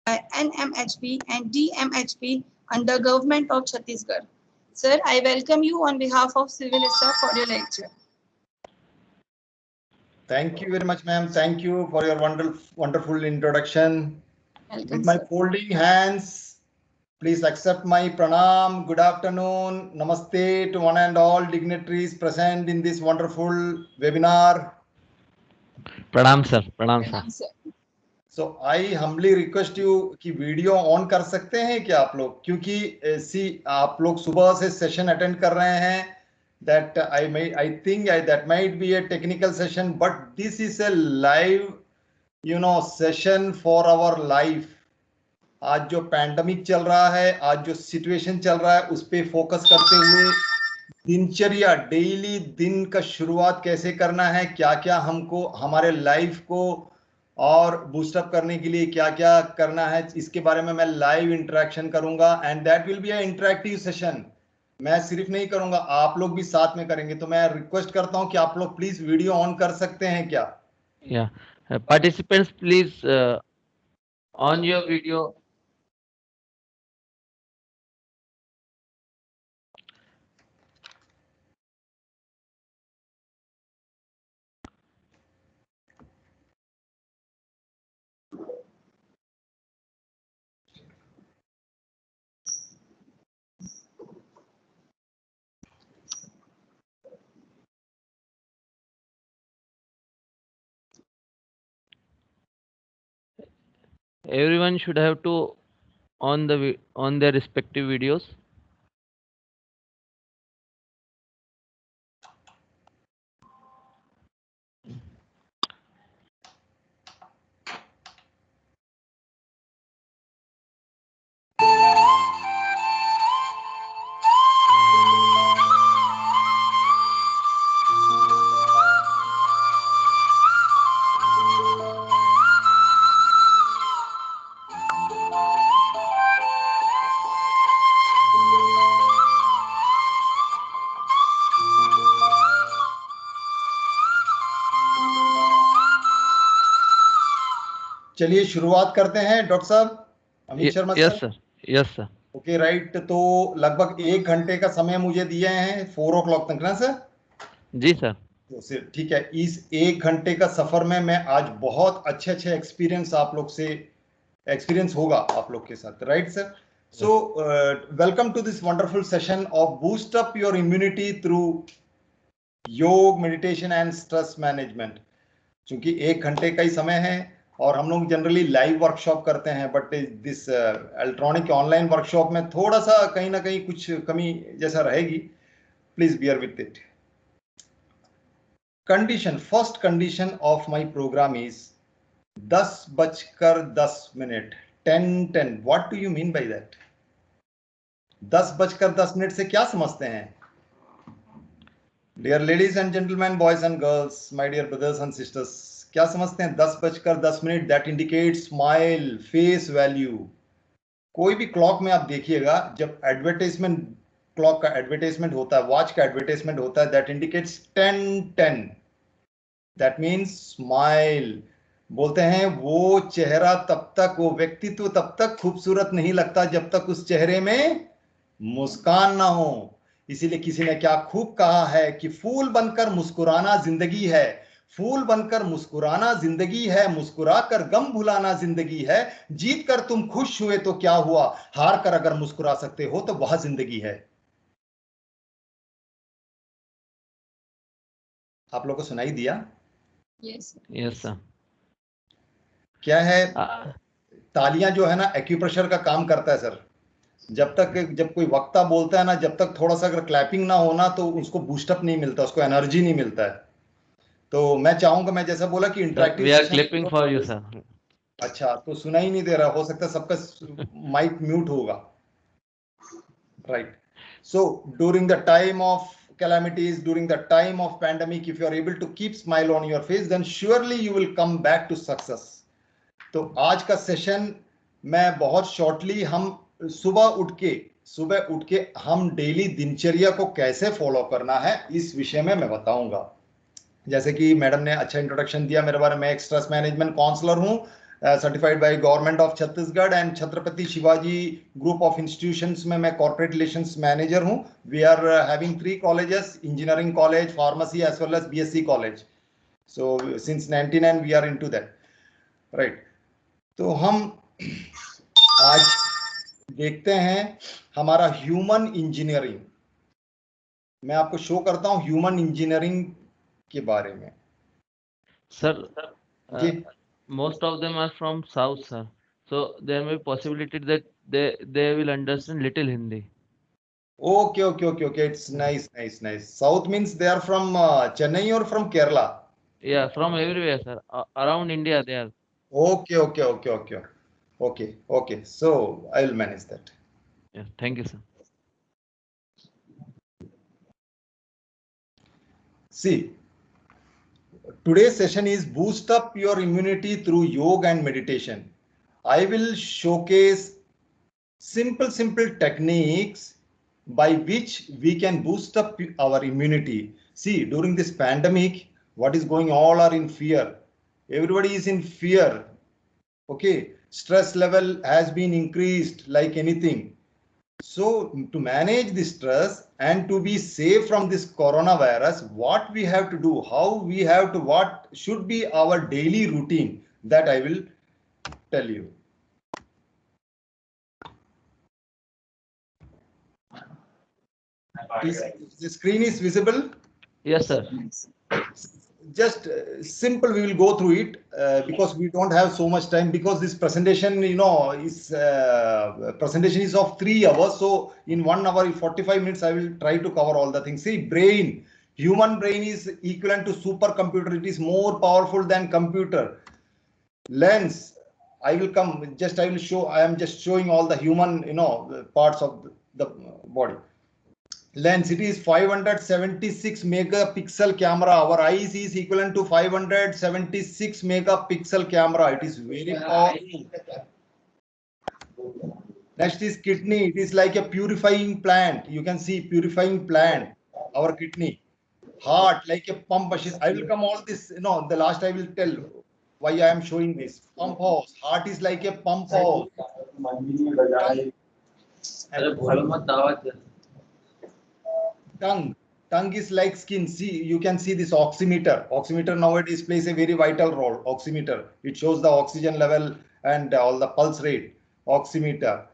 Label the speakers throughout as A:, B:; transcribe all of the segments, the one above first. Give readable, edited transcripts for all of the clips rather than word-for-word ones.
A: NMHP and DMHP under Government of Chhattisgarh. Sir, I welcome you on behalf of civil staff for your lecture.
B: Thank you very much, ma'am. Thank you for your wonderful introduction.
A: Welcome,
B: With my
A: sir.
B: folding hands, please accept my pranam. Good afternoon. Namaste to one and all dignitaries present in this wonderful webinar.
C: प्रणाम sir, प्रणाम sir.
A: Welcome, sir.
B: So I humbly request you कि video on कर सकते हैं क्या आप लोग, क्योंकि आप लोग सुबह से सेशन अटेंड कर रहे हैं. That I think that might be a technical session, but this is a live session for our life. आज जो पैंडमिक चल रहा है, आज जो सिचुएशन चल रहा है, उस पे फोकस करते हुए दिनचर्या डेली दिन का शुरुआत कैसे करना है, क्या क्या हमको हमारे लाइफ को और बूस्टअप करने के लिए क्या क्या करना है, इसके बारे में मैं लाइव इंटरेक्शन करूंगा. And that will be a interactive session. मैं सिर्फ नहीं करूंगा, आप लोग भी साथ में करेंगे. तो मैं रिक्वेस्ट करता हूं कि आप लोग प्लीज वीडियो ऑन कर सकते हैं क्या?
C: Yeah, participants, please on your video. Everyone should have to on their respective videos.
B: चलिए शुरुआत करते हैं. डॉक्टर साहब Amit Sharma sir.
C: Yes sir, yes sir.
B: Okay right. तो लगभग 1 घंटे का समय मुझे दिए हैं, 4 o'clock तक ना सर?
C: जी सर.
B: तो ठीक है. इस 1 घंटे का सफर में मैं आज बहुत अच्छे एक्सपीरियंस आप लोग से एक्सपीरियंस होगा आप लोग के साथ, right sir? So welcome to this wonderful session of boost up your immunity through yoga, meditation and stress management. क्योंकि 1 घंटे का ही समय है और हम लोग जनरली लाइव वर्कशॉप करते हैं, but this electronic online workshop में थोड़ा सा कहीं ना कहीं कुछ कमी जैसा रहेगी. Please bear with it. Condition, first condition of my programme is 10:10 10:10. What do you mean by that? 10:10 से क्या समझते हैं? Dear ladies and gentleman, boys and girls, my dear brothers and sisters, क्या समझते हैं 10:10? That indicate smile, face value. कोई भी clock में आप देखिएगा, जब एडवर्टाइजमेंट, क्लॉक का एडवर्टाइजमेंट होता है, वॉच का एडवर्टाइजमेंट होता है, that indicates 10:10. That means smile. बोलते हैं वो चेहरा तब तक, वो व्यक्तित्व तब तक खूबसूरत नहीं लगता जब तक उस चेहरे में मुस्कान ना हो. इसीलिए किसी ने क्या खूब कहा है कि फूल बनकर मुस्कुराना जिंदगी है, फूल बनकर मुस्कुराना जिंदगी है, मुस्कुरा कर गम भुलाना जिंदगी है, जीत कर तुम खुश हुए तो क्या हुआ, हार कर अगर मुस्कुरा सकते हो तो वह जिंदगी है. आप लोगों को सुनाई दिया?
A: Yes.
C: Yes sir.
B: क्या है, तालियां जो है ना एक्यूप्रेशर का काम करता है सर. जब कोई वक्ता बोलता है ना, जब तक थोड़ा सा अगर क्लैपिंग ना होना तो उसको बूस्टअप नहीं मिलता, उसको एनर्जी नहीं मिलता है. तो मैं चाहूंगा, मैं जैसा बोला कि interactive.
C: We are clipping for you sir.
B: अच्छा, तो सुना ही नहीं दे रहा, हो सकता है सबका माइक म्यूट होगा, right? So during the time of calamities, during the time of pandemic, if you are able to keep smile on your face, then surely you will come back to success. तो आज का session मैं बहुत shortly, हम सुबह उठ के हम डेली दिनचर्या को कैसे फॉलो करना है इस विषय में मैं बताऊंगा. जैसे कि मैडम ने अच्छा इंट्रोडक्शन दिया मेरे बारे में, एक स्ट्रेस मैनेजमेंट काउंसलर हूं certified by Government of Chhattisgarh and Chhatrapati Shivaji Group of Institutions में मैं corporate relations manager हूँ. We are having 3 colleges, engineering college, pharmacy as well as BSc college. So since 99 we are into that, right? तो हम आज देखते हैं हमारा human engineering. मैं आपको शो करता हूं ह्यूमन इंजीनियरिंग के बारे में.
C: Sir,
B: ji.
C: most of them are from south, sir. So there may be possibility that they will understand little Hindi.
B: Okay. It's nice. South means they are from Chennai or from Kerala?
C: Yeah, from everywhere, sir. Around India they are.
B: Okay. So I will manage that.
C: Yeah, thank you, sir.
B: See, today's session is boost up your immunity through yoga and meditation. I will showcase simple techniques by which we can boost up our immunity. See, during this pandemic, what is going, all are in fear. Everybody is in fear. Okay, stress level has been increased like anything. So to manage the stress and to be safe from this coronavirus, what we have to do, how we have to, what should be our daily routine, that I will tell you. The screen is visible?
C: Yes, sir.
B: Just simple, we will go through it because we don't have so much time, because this presentation, is presentation is of 3 hours. So in 1 hour 45 minutes I will try to cover all the things. See, brain, human brain is equivalent to supercomputer. It is more powerful than computer. Lens, I will show, I am just showing all the human parts of the body. Lens, it is 576 megapixel camera. Our eyes is equivalent to 576 megapixel camera. It is very powerful. Next is kidney. It is like a purifying plant. You can see purifying plant, our kidney. Heart, like a pump machine. I will come all this, the last I will tell why I am showing this. Pump house. Heart is like a pump house. Tongue is like skin. See, you can see this oximeter. Oximeter nowadays plays a very vital role. Oximeter, it shows the oxygen level and all the pulse rate. Oximeter,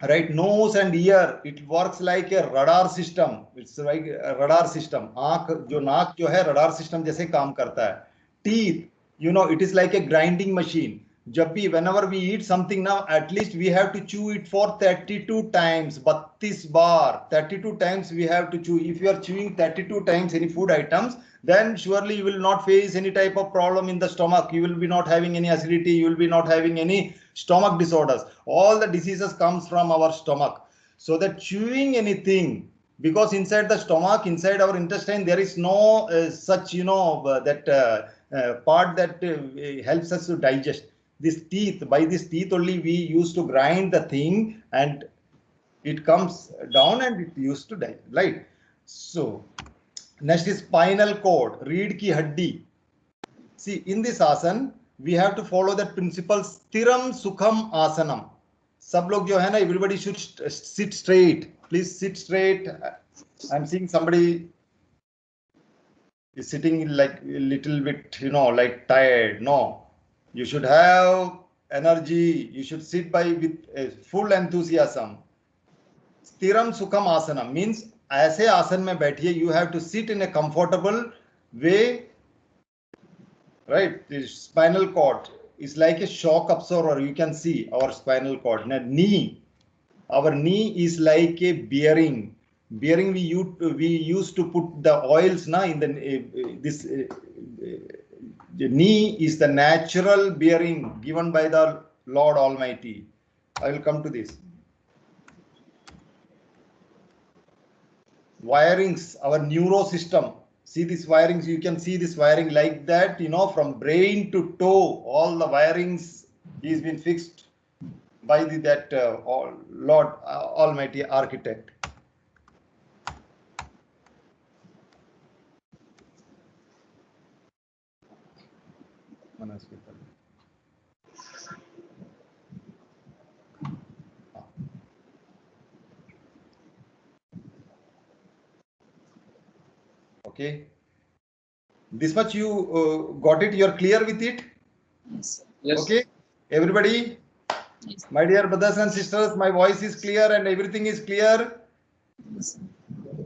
B: right? Nose and ear, it works like a radar system. It's like a radar system. नाक जो है radar system जैसे काम करता है. Teeth, it is like a grinding machine. जब भी, whenever we eat something now, at least we have to chew it for 32 times. 32 bar, 32 times we have to chew. If you are chewing 32 times any food items, then surely you will not face any type of problem in the stomach. You will be not having any acidity. You will be not having any stomach disorders. All the diseases comes from our stomach. So that chewing anything, because inside the stomach, inside our intestine, there is no such part that helps us to digest. This teeth, by this teeth only we used to grind the thing and it comes down and it used to die, right? So next is spinal cord, reed ki haddi. See, in this asana we have to follow that principle, stiram sukham asanam. सब लोग जो है ना, everybody should sit straight. Please sit straight. I'm seeing somebody is sitting like a little bit, like tired. No, you should have energy. You should sit with full enthusiasm. Stiram sukham asana means ऐसे आसन में बैठिए. You have to sit in a comfortable way, right? The spinal cord is like a shock absorber. You can see our spinal cord. Now, knee, our knee is like a bearing. Bearing, we used to put the oils na in the the knee is the natural bearing given by the Lord Almighty. I will come to this. Wirings, our neuro system. See these wirings, you can see this wiring like that, from brain to toe, all the wirings is been fixed by that Lord Almighty architect. Okay. This much you got it? You're clear with it?
A: Yes, sir.
D: Yes.
B: Okay. Everybody,
A: Yes,
B: my dear brothers and sisters, my voice is clear and everything is clear.
A: yes, sir.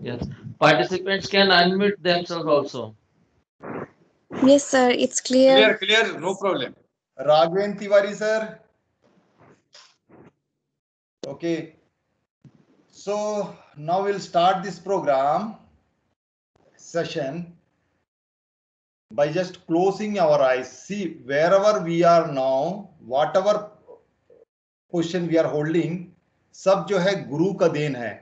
C: Yes. Participants can unmute themselves also.
E: Yes, sir, it's clear.
D: Clear, no problem.
B: Raghavan Tiwari, sir. Okay. So now we'll start this program session by just closing our eyes. See, wherever we are now, whatever position we are holding, सब जो है गुरु का then है.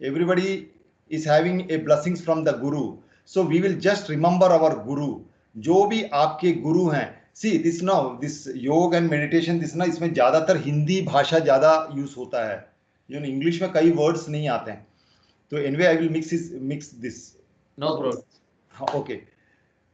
B: Everybody is having a blessings from the Guru. So we will just remember our Guru. जो भी आपके गुरु हैं. See this now, this योग and meditation, this ना इसमें ज्यादातर हिंदी भाषा ज्यादा यूज होता है. इंग्लिश में कई वर्ड्स नहीं आते हैं. तो anyway I will mix this.
C: No problem.
B: हाँ, ओके.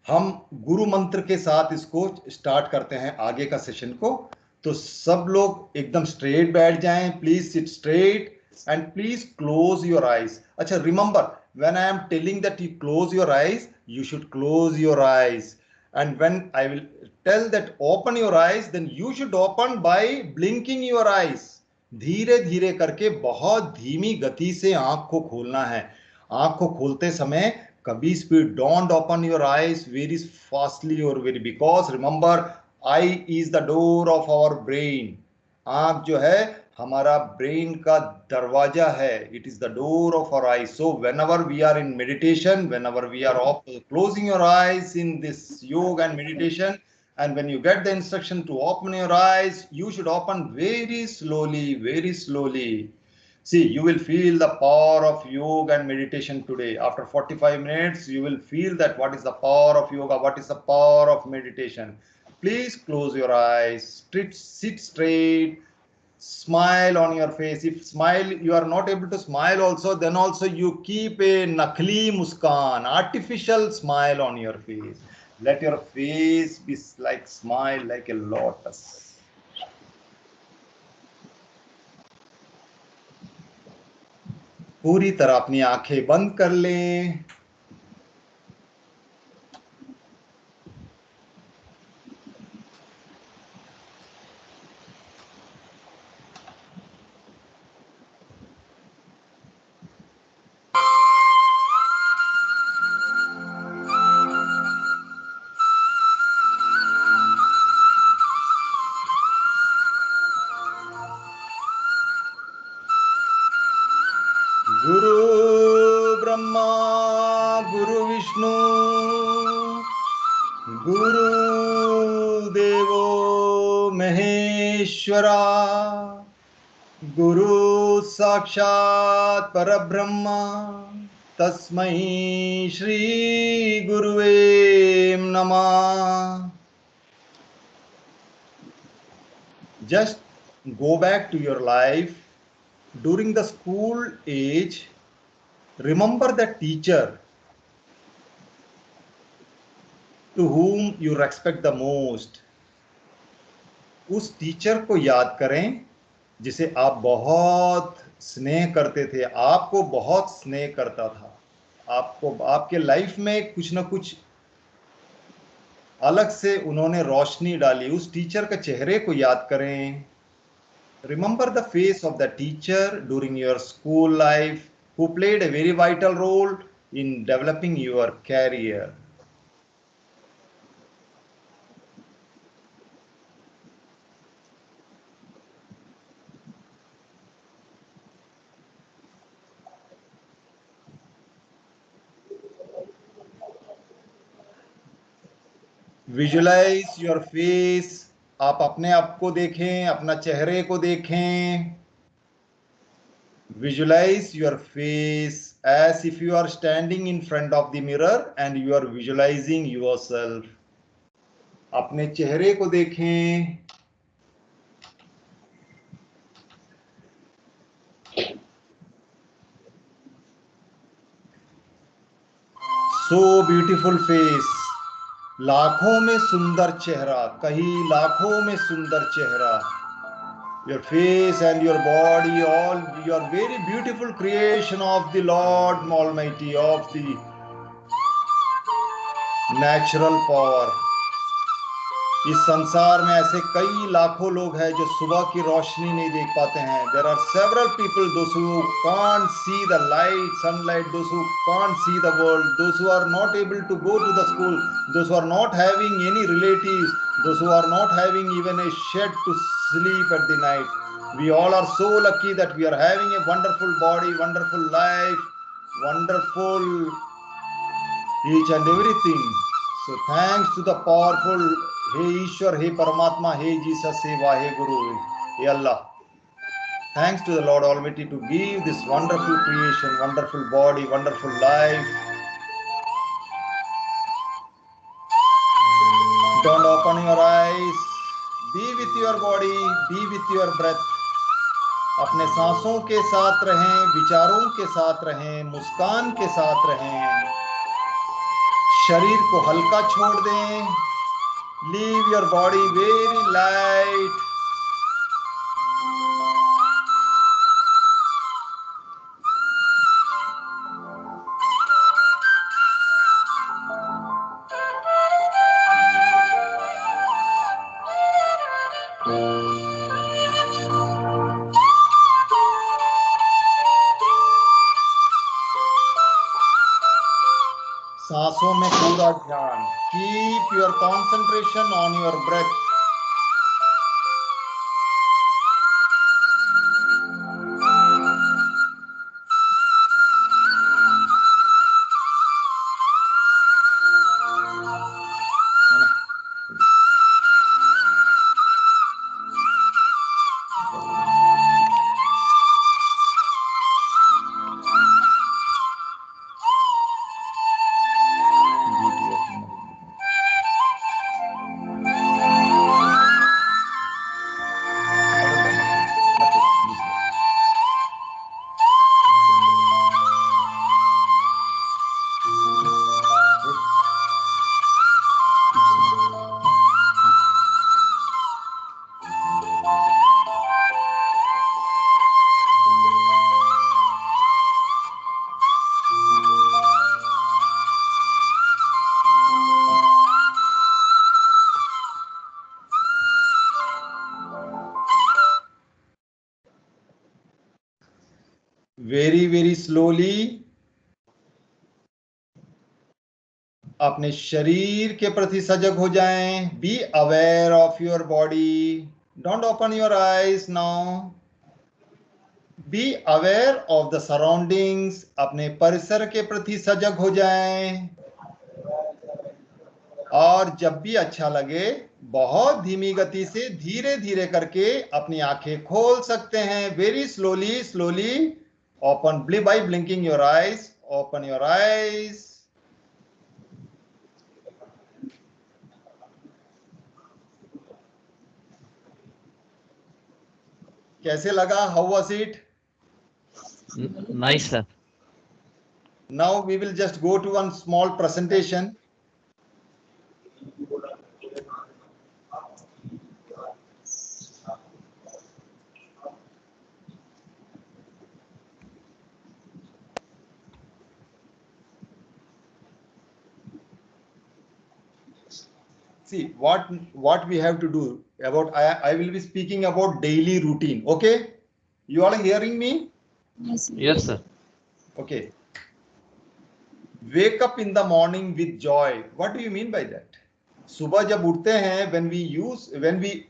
B: हम गुरु मंत्र के साथ इसको स्टार्ट करते हैं आगे का सेशन को. तो सब लोग एकदम स्ट्रेट बैठ जाएं. Please sit straight and please close your eyes. Acha, remember, when I am telling that you close your eyes, you should close your eyes. And when I will tell that open your eyes, then you should open by blinking your eyes. धीरे धीरे करके बहुत धीमी गति से आंख को खोलना है. आंख को खोलते समय कभी speed, don't open your eyes very fastly or very, because remember, eye is the door of our brain. आंख जो है हमारा ब्रेन का दरवाजा है. It is the door of our eyes. So whenever we are in meditation, whenever we are closing your eyes in this yoga and meditation, and when you get the instruction to open your eyes, you should open very slowly, very slowly. See, you will feel the power of yoga and meditation today. After 45 minutes, you will feel that what is the power of yoga, what is the power of meditation. Please close your eyes, sit straight, smile on your face. If smile you are not able to smile also, then also you keep a nakli muskan, artificial smile on your face. Let your face be like smile like a lotus. पूरी तरह अपनी आंखें बंद कर लें. गुरु ब्रह्मा गुरु विष्णु गुरु देवो महेश्वरा गुरु साक्षात् परब्रह्मा तस्मै श्री गुरुवे नमः. Just go back to your life. During the school age, remember the teacher to whom you respect the most. उस टीचर को याद करें जिसे आप बहुत स्नेह करते थे. आपको बहुत स्नेह करता था. आपको आपके लाइफ में कुछ ना कुछ अलग से उन्होंने रोशनी डाली. उस टीचर के चेहरे को याद करें. Remember the face of the teacher during your school life who played a very vital role in developing your career. Visualize your face. आप अपने आप को देखें, अपना चेहरे को देखें. Visualize your face as if you are standing in front of the mirror and you are visualizing yourself. अपने चेहरे को देखें. So beautiful face. लाखों में सुंदर चेहरा, कहीं लाखों में सुंदर चेहरा. Your face and your body, all your very beautiful creation of the Lord Almighty, of the natural power. इस संसार में ऐसे कई लाखों लोग हैं जो सुबह की रोशनी नहीं देख पाते हैं। There are several people those who can't see the light, sunlight, those who can't see the world, those who are not able to go to the school, those who are not having any relatives, those who are not having even a shade to sleep at the night. We all are so lucky that we are having a wonderful body, wonderful life, wonderful each and everything. So thanks to the powerful Hey Ishwar, Hey Paramatma, Hey Jesus, Hey Vaheguru, Hey Allah. Thanks to the Lord Almighty to give this wonderful creation, wonderful body, wonderful life. Don't open your eyes. Be with your body, be with your breath. अपने सांसों के साथ रहें, विचारों के साथ रहें, मुस्कान के साथ रहें। शरीर को हल्का छोड़ दें। Leave your body very light. सांसों में पूरा ध्यान। Keep your concentration on your breath. very slowly अपने शरीर के प्रति सजग हो जाएं। Be aware of your body. Don't open your eyes now. Be aware of the surroundings. अपने परिसर के प्रति सजग हो जाएं। और जब भी अच्छा लगे बहुत धीमी गति से धीरे धीरे करके अपनी आंखें खोल सकते हैं। Very slowly open by blinking your eyes. Open your eyes. कैसे लगा? How was it?
C: Nice, sir.
B: Now we will just go to one small presentation. See what we have to do about. I will be speaking about daily routine. Okay, you all are hearing me?
C: Yes, sir.
B: Okay. Wake up in the morning with joy. What do you mean by that? सुबह जब उठते हैं, when we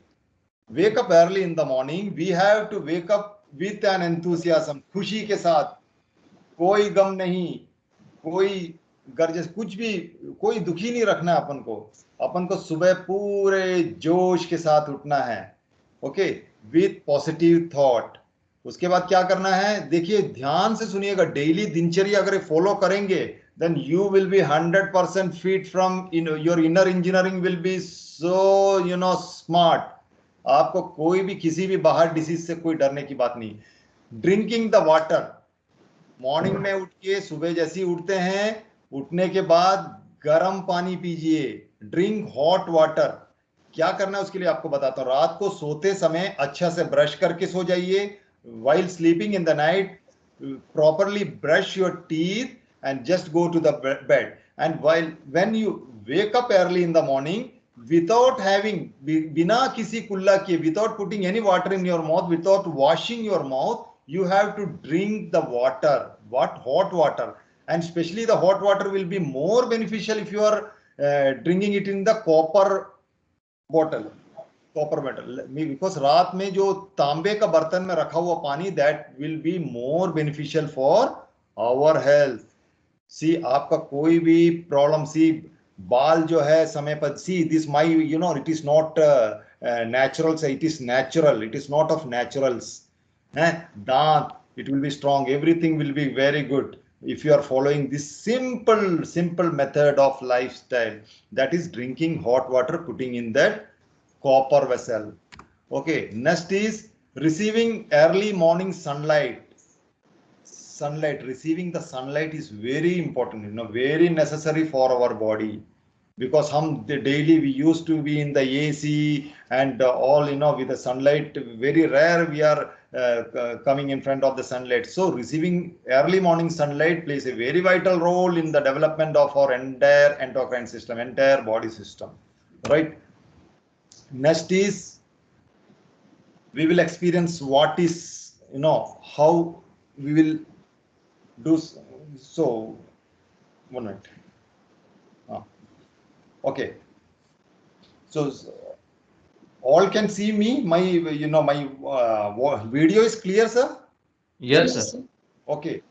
B: wake up early in the morning, we have to wake up with an enthusiasm. खुशी के साथ, कोई गम नहीं, कोई गर्ज, कुछ भी, कोई दुखी नहीं रखना है अपन को सुबह पूरे जोश के साथ उठना है। Okay, with positive thought. उसके बाद क्या करना है, देखिए ध्यान से सुनिएगा। डेली दिनचर्या अगर फॉलो करेंगे then you will be 100% fit from your inner engineering will be so smart. आपको कोई भी किसी भी बाहर डिसीज से कोई डरने की बात नहीं। ड्रिंकिंग द वाटर, मॉर्निंग में उठ के सुबह जैसे ही उठते हैं, उठने के बाद गर्म पानी पीजिए। Drink hot water. क्या करना है उसके लिए आपको बताता हूँ। रात को सोते समय अच्छा से ब्रश करके सो जाइए। while sleeping in the night, properly brush your teeth and just go to the bed. And when you wake up early in the morning without having, bina kisi kulla kiye, without putting any water in your mouth, without washing your mouth, you have to drink the water. What? Hot water. And especially the hot water will be more beneficial if you are drinking it in the copper bottle. Copper metal, because रात में जो तांबे का बर्तन में रखा हुआ पानी, that will be more beneficial for our health. See आपका कोई भी प्रॉब्लम, सी बाल जो है समय पर, see this my you know it is not natural, say it is natural, it is not of naturals. Daant, it will be strong, everything will be very good if you are following this simple method of lifestyle, that is drinking hot water, putting in that copper vessel. Okay, next is receiving early morning sunlight. Receiving the sunlight is very important, very necessary for our body, because daily we used to be in the AC and all, with the sunlight, very rare we are coming in front of the sunlight. So receiving early morning sunlight plays a very vital role in the development of our entire endocrine system, entire body system, right? Next is, we will experience what is, how we will do. So, 1 minute. Okay. So, all can see me. My, my video is clear, sir?
C: Yes, sir.
B: Okay.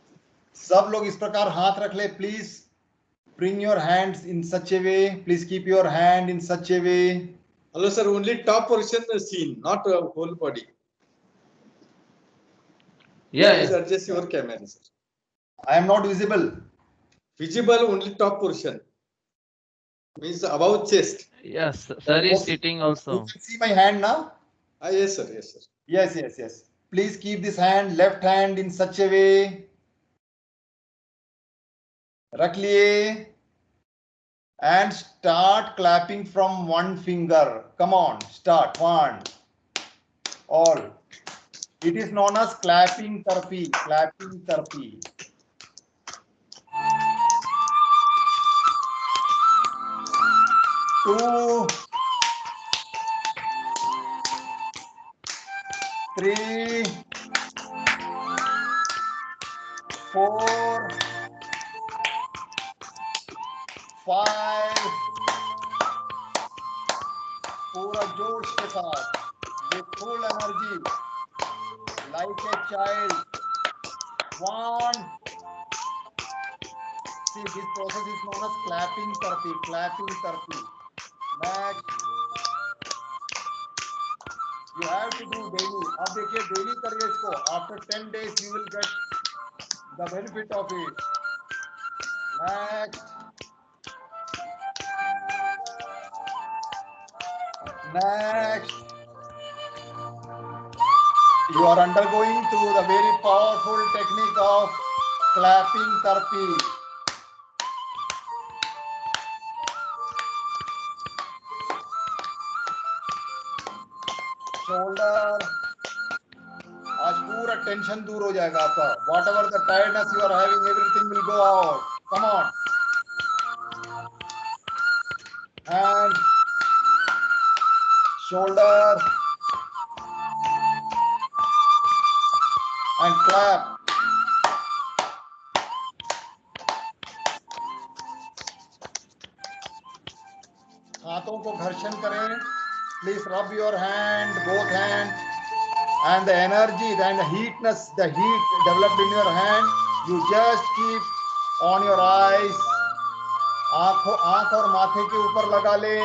B: सब लोग इस प्रकार हाथ रख ले, please. Bring your hands in such a way. Please keep your hand in such a way.
D: Hello, sir. Only top portion is seen, not whole body.
C: Yeah,
D: Please
C: yeah.
D: adjust your camera, sir.
B: I am not visible.
D: Visible only top portion. Means above chest.
C: Yes, sir is sitting
B: You
C: also.
B: can see my hand now?
D: Yes, sir. Yes, sir.
B: Yes. Please keep this hand, left hand in such a way. Rakh liye. And start clapping from one finger. Come on, start. 1. All. It is known as clapping therapy. Clapping therapy. 2, 3, 4, 5. पूरा जोश के साथ, with full energy, like a child. 1. See, this process is known as clapping therapy. Clapping therapy. Next, you have to do daily. अब देखिए daily करिए इसको. After 10 days, you will get the benefit of it. Next. You are undergoing through the very powerful technique of clapping therapy. Shoulder. आज पूरा tension दूर हो जाएगा आपका. Whatever the tiredness you are having, everything will go out. Come on. And shoulder. And clap. हाथों को घर्षण करें. Please rub your hand, both hands, and the energy and the heatness, the heat developed in your hand, you just keep on your eyes. आंख और माथे के ऊपर लगा ले.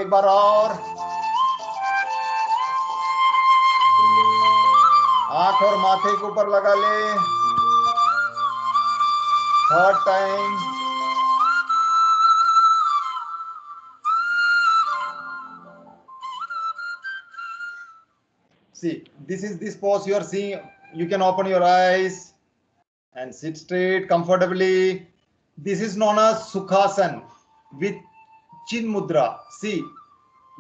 B: एक बार और. आंख और माथे के ऊपर लगा ले. 3rd time. See, this is this pose you are seeing. You can open your eyes and sit straight comfortably. This is known as Sukhasana with Chin Mudra. See,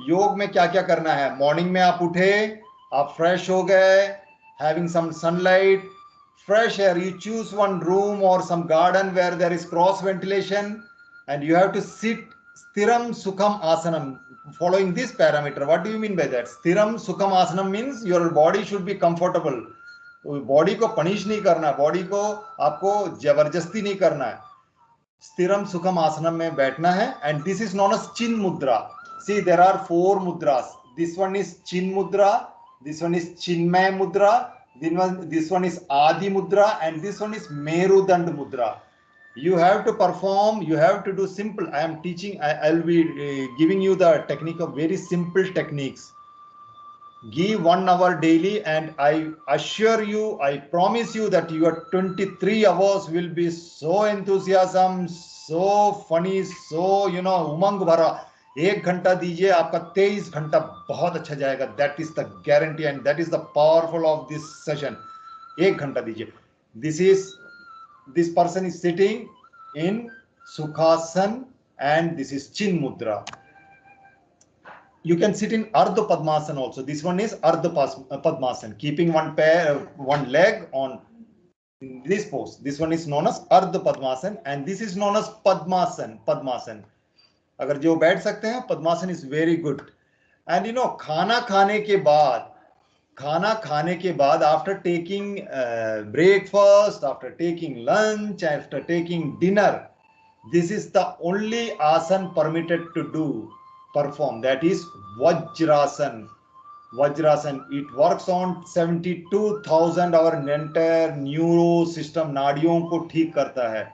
B: योग में क्या क्या करना है. मॉर्निंग में आप उठे, आप फ्रेश हो गए, having some sunlight, fresh air. You choose one room or some garden where there is cross ventilation, and you have to sit Stiram Sukham Asanam, following this parameter. What do you mean by that? Stiram Sukham Asanam means your body should be comfortable. Body को punish नहीं करना, body को आपको जबरदस्ती नहीं करना है. स्थिरम सुखम आसनम में बैठना है. And this is known as chin mudra. See there are 4 mudras. This one is chin mudra, this one is चिन्मय मुद्रा, this one is Adi Mudra, and this one is Merudand Mudra. You have to perform, you have to do simple. I am teaching, I'll be giving you the technique of very simple techniques. Give 1 hour daily, and I assure you, I promise you that your 23 hours will be so enthusiasm, so funny, so umang bhara. 1 घंटा दीजिए, आपका 23 घंटा बहुत अच्छा जाएगा. That is the guarantee, and that is the powerful of this session. 1 घंटा दीजिए. This person is sitting in Sukhasan, and this is Chin Mudra. You can sit in Ardha Padmasana also. This one is Ardha Padmasana, keeping one leg on this pose. This one is known as Ardha Padmasana, and this is known as Padmasana. अगर जो बैठ सकते हैं, padmasan is very good. And खाना खाने के बाद after taking breakfast, after taking lunch, after taking dinner, this is the only asan permitted to do perform, that is vajrasan. It works on 72,000 our entire neuro system, नाड़ियों को ठीक करता है.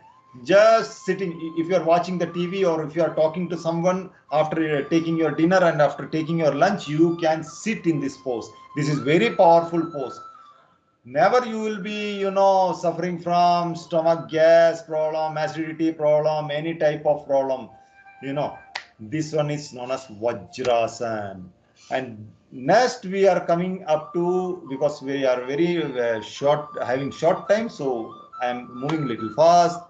B: Just sitting, if you are watching the TV or if you are talking to someone after taking your dinner and after taking your lunch, you can sit in this pose. This is very powerful pose. Never you will be suffering from stomach gas problem, acidity problem, any type of problem. This one is known as Vajrasan. And next we are coming up to, because we are very having short time, so I am moving little fast.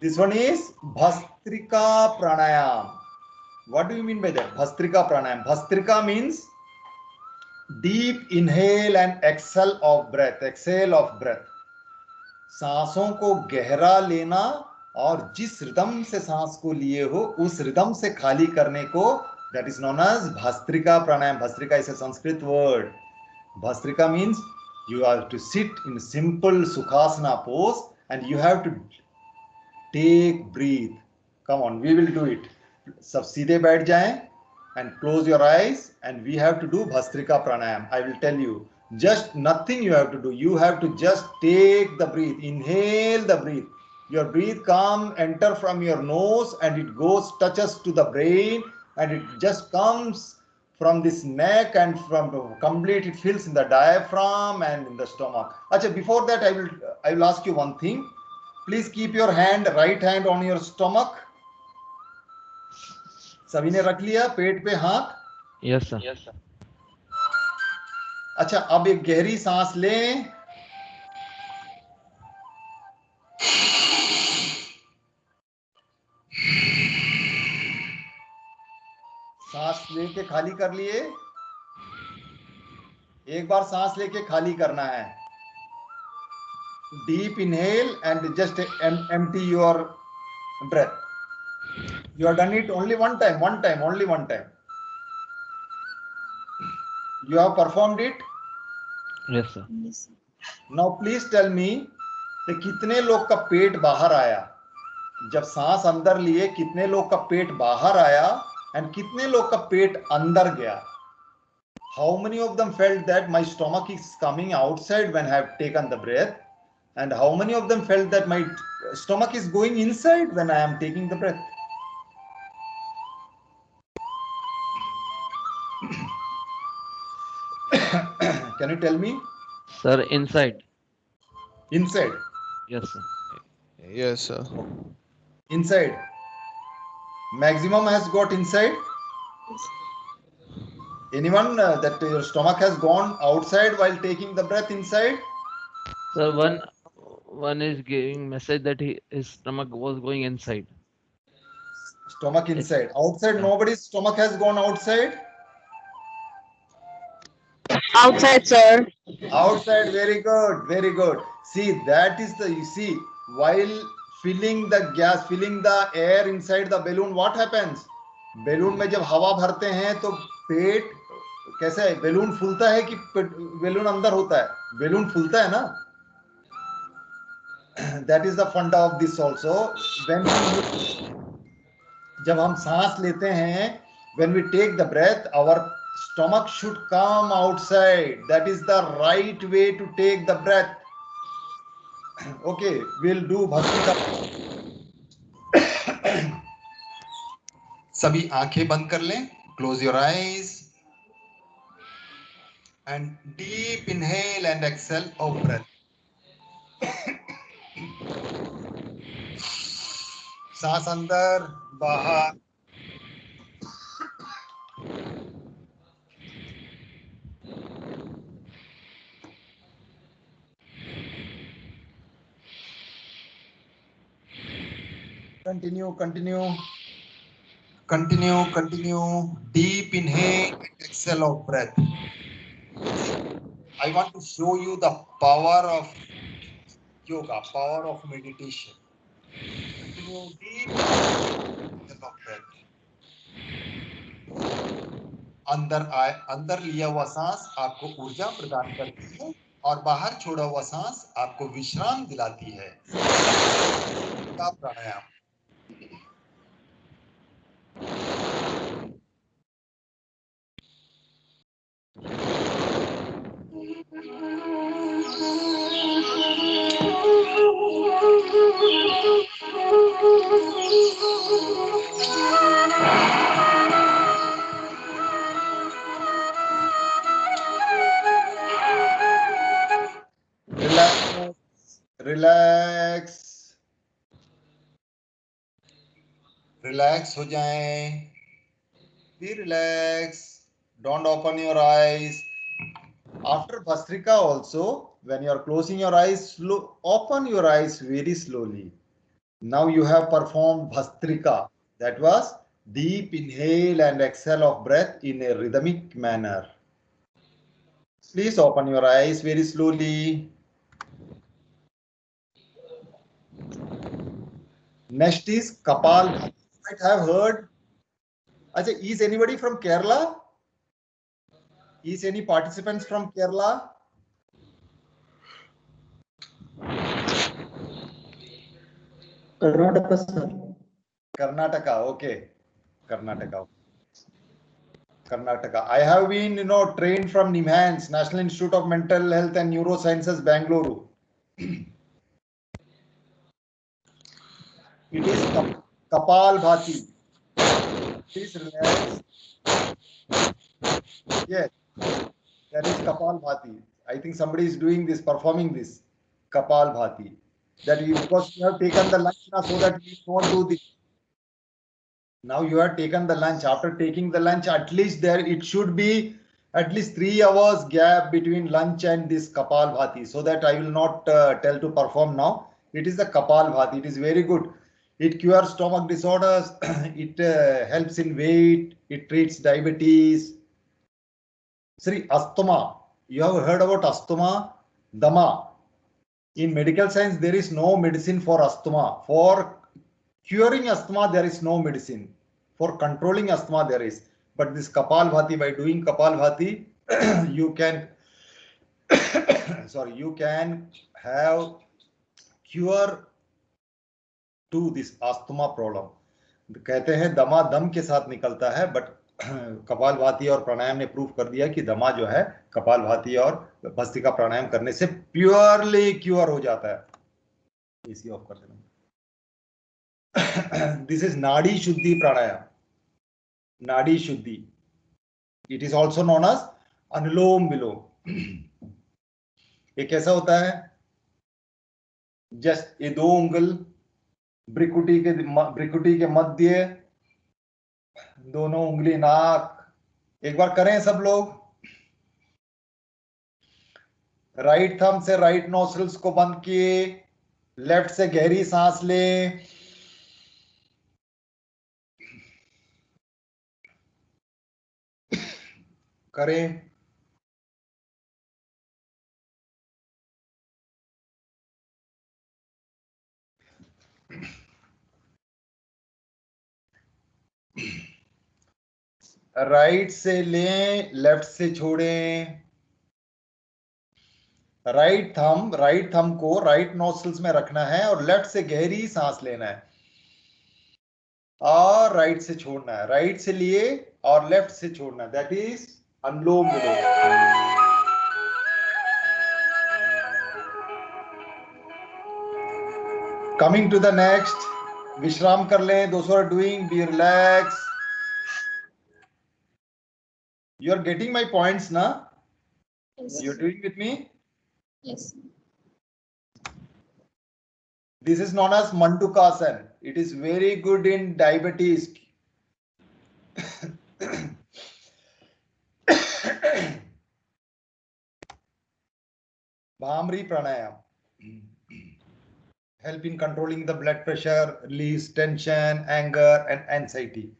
B: This one is Bhastrika Pranayam. What do you mean by that? Bhastrika Pranayam. Bhastrika means deep inhale and exhale of breath. सांसों को गहरा लेना और जिस rhythm से सांस को लिए हो उस रिदम से खाली करने को, that is known as Bhastrika Pranayam. Bhastrika is a Sanskrit word. Bhastrika means you have to sit in simple Sukhasana pose, and you have to take breathe. Come on, we will do it. सब सीधे बैठ जाएं and close your eyes, and we have to do Bhastrika Pranayam. I will tell you, just nothing you have to do. You have to just take the breath, inhale the breath. Your breath enter from your nose, and it goes, touches to the brain, and it just comes from this neck, and from complete it fills in the diaphragm and in the stomach. Acha, before that I will ask you one thing. Please keep your right hand on your stomach. सभी ने रख लिया पेट पे हाथ?
C: Yes sir.
B: अच्छा, अब एक गहरी सांस लें. सांस लेके खाली कर लिए. एक बार सांस लेके खाली करना है. Deep inhale and just empty your breath. You have done it only one time, only one time. You have performed it?
C: Yes sir.
B: Now please tell me कि कितने लोग का पेट बाहर आया जब सांस अंदर लिए, कितने लोग का पेट बाहर आया and कितने लोग का पेट अंदर गया. How many of them felt that my stomach is coming outside when I have taken the breath? And how many of them felt that my stomach is going inside when I am taking the breath? Can you tell me?
C: Sir, inside.
B: Inside.
C: Yes sir.
F: Yes, sir.
B: Inside. Maximum has got inside. Anyone that your stomach has gone outside while taking the breath inside?
C: Sir, one is giving message that his stomach was going inside.
B: Stomach inside. Outside, nobody's stomach has gone outside.
E: Outside, sir.
B: Outside, very good, very good. See, that is you see, while filling the gas, filling the air inside the balloon, what happens? Balloon में जब हवा भरते हैं तो पेट कैसे है? Balloon फूलता है कि बैलून अंदर होता है? बैलून फूलता है ना. That is the funda of this also. When जब हम सांस लेते हैं, when we take the breath, our stomach should come outside. That is the right way to take the breath. Okay, we'll do Bhastika. सभी आंखें बंद कर लें. Close your eyes and deep inhale and exhale of breath. सांस अंदर बाहर. Continue, continue. Continue, continue. Deep inhale and exhale of breath. I want to show you the power of yoga, power of meditation. Continue deep exhale of breath. अंदर लिया हुआ सांस आपको ऊर्जा प्रदान करती है और बाहर छोड़ा हुआ सांस आपको विश्राम दिलाती है. प्राणायाम. रिलैक्स रिलैक्स हो जाएं. Be relaxed. Don't open your eyes. After Bhastrika also, when you are closing your eyes, open your eyes very slowly. Now you have performed Bhastrika. That was deep inhale and exhale of breath in a rhythmic manner. Please open your eyes very slowly. Next is Kapal. You might have heard. Is anybody from Kerala? Is any participants from Kerala?
F: Karnataka, sir.
B: Karnataka, okay. Karnataka. I have been, trained from NIMHANS, National Institute of Mental Health and Neurosciences, Bangalore. It is Kapal Bhati. Please relax. Yes, that is Kapal Bhati. I think somebody is doing this, performing this Kapal Bhati. That because you have taken the lunch now, so that we don't do this. Now you have taken the lunch. After taking the lunch, at least it should be at least 3 hours gap between lunch and this Kapal Bhati, so that I will not tell to perform now. It is the Kapal Bhati. It is very good. It cures stomach disorders. It helps in weight. It treats diabetes. Sri asthma. You have heard about asthma, dama. In medical science, there is no medicine for asthma. For curing asthma, there is no medicine. For controlling asthma, there is. But this Kapal Bhati, by doing Kapal Bhati, you can, you can have cure to this asthma problem. कहते हैं दमा दम के साथ निकलता है, but कपाल भाती और प्राणायाम ने प्रूव कर दिया कि दमा जो है कपाल भाती और भस्त्रिका प्राणायाम करने से प्योरली क्योर हो जाता है. एसी ऑफ कर देना. This is Nadi Shuddhi Pranayam. Nadi Shuddhi. It is also known as Anulom Vilom. ये कैसा होता है? जस्ट ये 2 उंगल ब्रिकुटी के मध्य, दोनों उंगली नाक. एक बार करें सब लोग. राइट थंब से राइट नोस्ट्रिल्स को बंद किए, लेफ्ट से गहरी सांस लें. करें. राइट से लें, लेफ्ट से छोड़ें। राइट थंब को राइट नोस्ट्रल्स में रखना है और लेफ्ट से गहरी सांस लेना है और राइट से छोड़ना है। राइट से लिए और लेफ्ट से छोड़ना है, that is anulom vilom. Coming to the next, विश्राम कर लें। दोस्तों are doing, be relax. You are getting my points, na?
A: Yes.
B: You're doing with me?
A: Yes.
B: This is known as Mandukasan. It is very good in diabetes. Bhamri pranayam. Help in controlling the blood pressure, release tension, anger, and anxiety.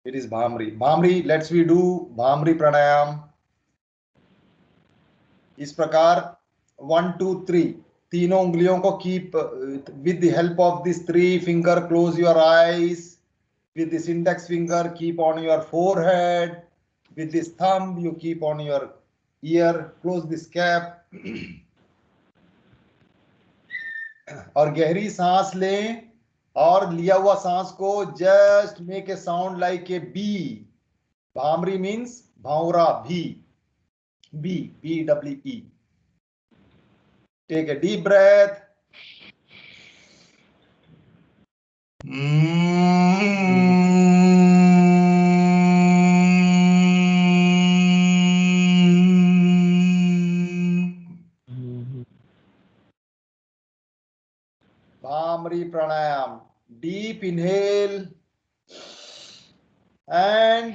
B: It is Bhamri. Bhamri, let's we do Bhamri pranayam. इस प्रकार 1 2 3 तीनों उंगलियों को keep with the help of this 3 finger, close your eyes. With this index finger, keep on your forehead. With this thumb, you keep on your ear. Close this cap. और गहरी सांस लें और लिया हुआ सांस को just make a sound like a B. Bhamri means bhaura, B-W-E. Take a deep breath. Bhamri pranayam. Deep inhale and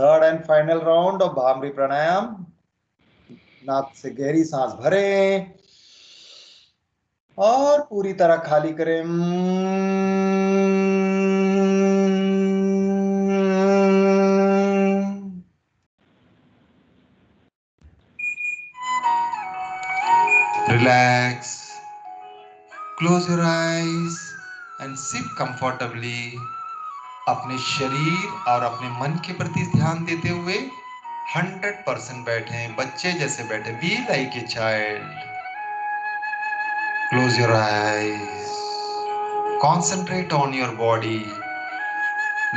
B: third and final round of bhramari pranayam. नाक से गहरी सांस भरें और पूरी तरह खाली करें। Relax, close your eyes and sit comfortably. अपने शरीर और अपने मन के प्रति ध्यान देते हुए 100% बैठे, बच्चे जैसे बैठे। Be like a child. Close your eyes, concentrate on your body.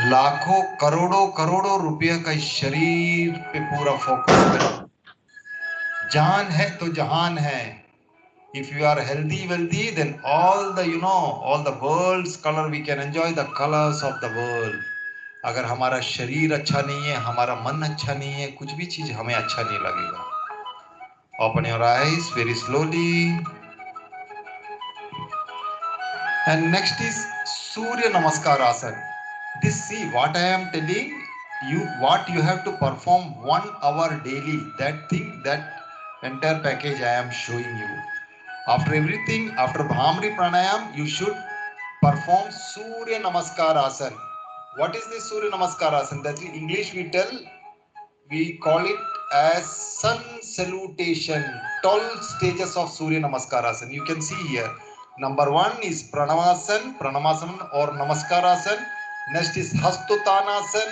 B: लाखों करोड़ों करोड़ों रुपया का इस शरीर पे पूरा फोकस करें। जान है तो जहान है। If you are healthy, wealthy, then all the all the world's color, we can enjoy the colors of the world. अगर हमारा शरीर अच्छा नहीं है, हमारा मन अच्छा नहीं है, कुछ भी चीज हमें अच्छा नहीं लगेगा। Open your eyes very slowly. And next is Surya Namaskar Asana. This, see what I am telling you, what you have to perform 1 hour daily. That thing, that entire package I am showing you. After everything, after Bhamri Pranayam, you should perform Surya Namaskar Asana. What is this Surya Namaskar Asana? That in English we call it as sun salutation. 12 stages of Surya Namaskar Asana. You can see here. Number 1 is Pranamasan or Namaskarasan. Next is Hastutanasan.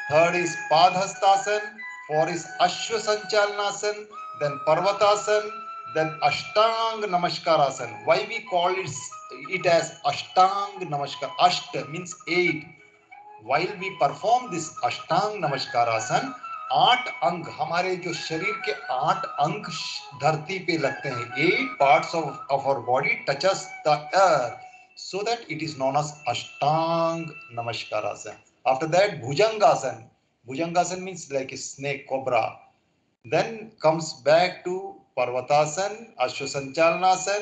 B: Third is Padhastasan. 4 is Ashwasanchalanasan. Then Parvatasan. Then Ashtang Namaskarasan. Why we call it as Ashtang Namaskar? Ashta means 8. While we perform this Ashtang Namaskarasan, 8 अंग, हमारे जो शरीर के 8 अंग धरती पे लगते हैं। 8 parts of our body touches the earth, so that it is known as Ashtang Namaskarasan. After that, Bhujangasan. Bhujangasan means like a snake, cobra. Then comes back to Parvatasan, Ashwasanchalanasan,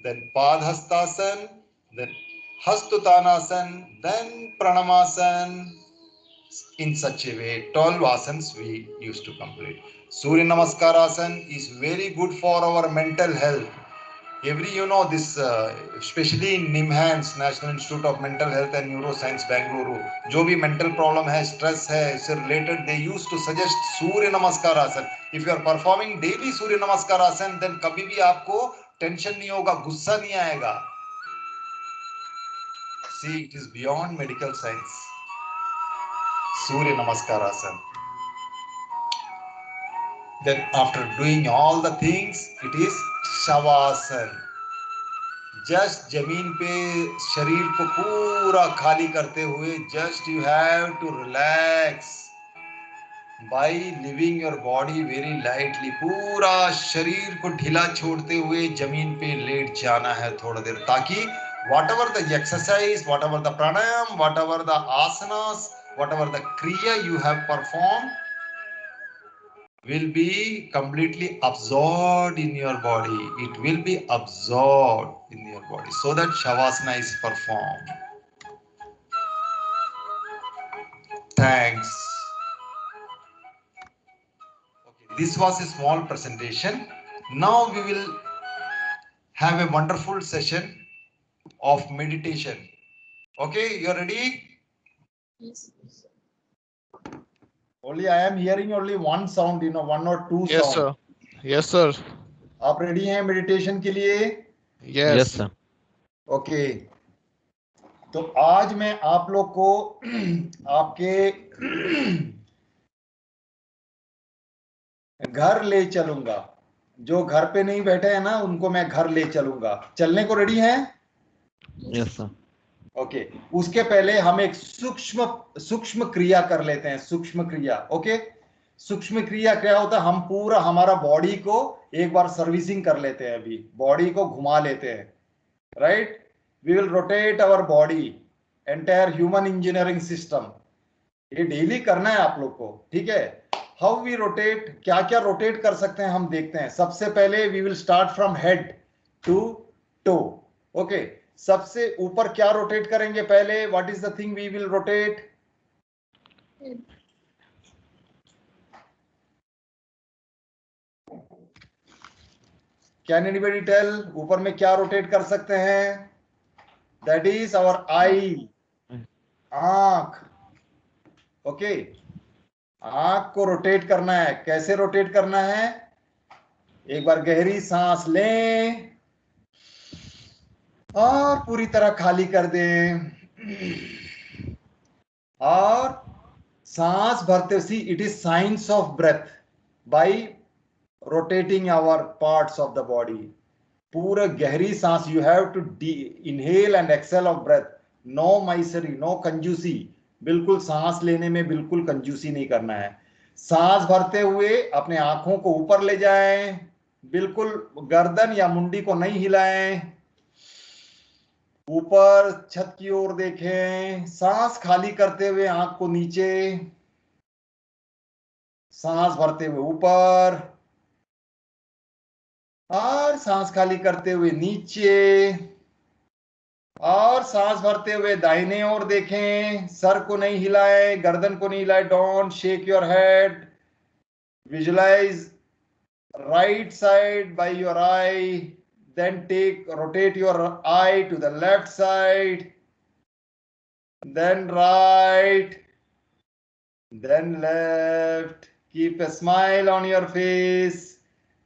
B: then Padhastasan, then Hastutanasan, then Pranamasan. In such a way, 12 asanas we used to complete. Surya Namaskar Asana is very good for our mental health. this, especially in NIMHANS, National Institute of Mental Health and Neuroscience, Bangalore, जो भी mental problem है, stress है, इससे related, they used to suggest सूर्य नमस्कार आसन. If you are performing daily सूर्य नमस्कार आसन, then कभी भी आपको tension नहीं होगा, गुस्सा नहीं आएगा. See, it is beyond medical science. Surya Namaskar Asana. Then after doing all the things, it is Shavasana. Just जमीन पे शरीर को पूरा खाली करते हुए, just you have to relax by leaving your body very lightly. पूरा शरीर को ढीला छोड़ते हुए जमीन पे लेट जाना है थोड़ा देर, ताकि whatever the exercise, whatever the pranayam, whatever the asanas, whatever the kriya you have performed will be completely absorbed in your body. It will be absorbed in your body so that Shavasana is performed. Thanks. Okay, this was a small presentation. Now we will have a wonderful session of meditation. Okay, you are ready?
A: Yes.
B: Only I am hearing only one sound, one or two
F: Yes,
B: sound.
F: sir. Yes, sir.
B: आप ready हैं meditation के लिए?
F: Yes.
C: Yes, sir.
B: Okay, तो आज मैं आप लोग को आपके घर ले चलूंगा. जो घर पे नहीं बैठे हैं ना, उनको मैं घर ले चलूंगा. चलने को रेडी हैं?
C: Yes, sir.
B: ओके, उसके पहले हम एक सूक्ष्म क्रिया कर लेते हैं. सूक्ष्म क्रिया. ओके, सूक्ष्म क्रिया क्या होता है? हम पूरा हमारा बॉडी को एक बार सर्विसिंग कर लेते हैं. अभी बॉडी को घुमा लेते हैं. Right, we will rotate our body, entire human engineering system. ये डेली करना है आप लोग को, ठीक है? हाउ वी रोटेट, क्या क्या रोटेट कर सकते हैं हम देखते हैं. सबसे पहले we will start from head to toe. Okay, सबसे ऊपर क्या रोटेट करेंगे पहले? What is the thing we will rotate? Can anybody tell, ऊपर में क्या रोटेट कर सकते हैं? दैट इज आवर आई, आंख. ओके, आंख को रोटेट करना है. कैसे रोटेट करना है? एक बार गहरी सांस लें और पूरी तरह खाली कर दें, और सांस भरते. See, it is science of breath by rotating our parts of the body. पूरा गहरी सांस, you have to inhale and exhale of breath. No misery, no kanjoosi. बिल्कुल सांस लेने में बिल्कुल कंजूसी नहीं करना है. सांस भरते हुए अपने आंखों को ऊपर ले जाएं, बिल्कुल गर्दन या मुंडी को नहीं हिलाएं. ऊपर छत की ओर देखें. सांस खाली करते हुए आंख को नीचे, सांस भरते हुए ऊपर, और सांस खाली करते हुए नीचे, और सांस भरते हुए दाहिने ओर देखें. सर को नहीं हिलाएं, गर्दन को नहीं हिलाएं. Don't shake your head. Visualise right side by your eye. Then rotate your eye to the left side, then right, then left. Keep a smile on your face.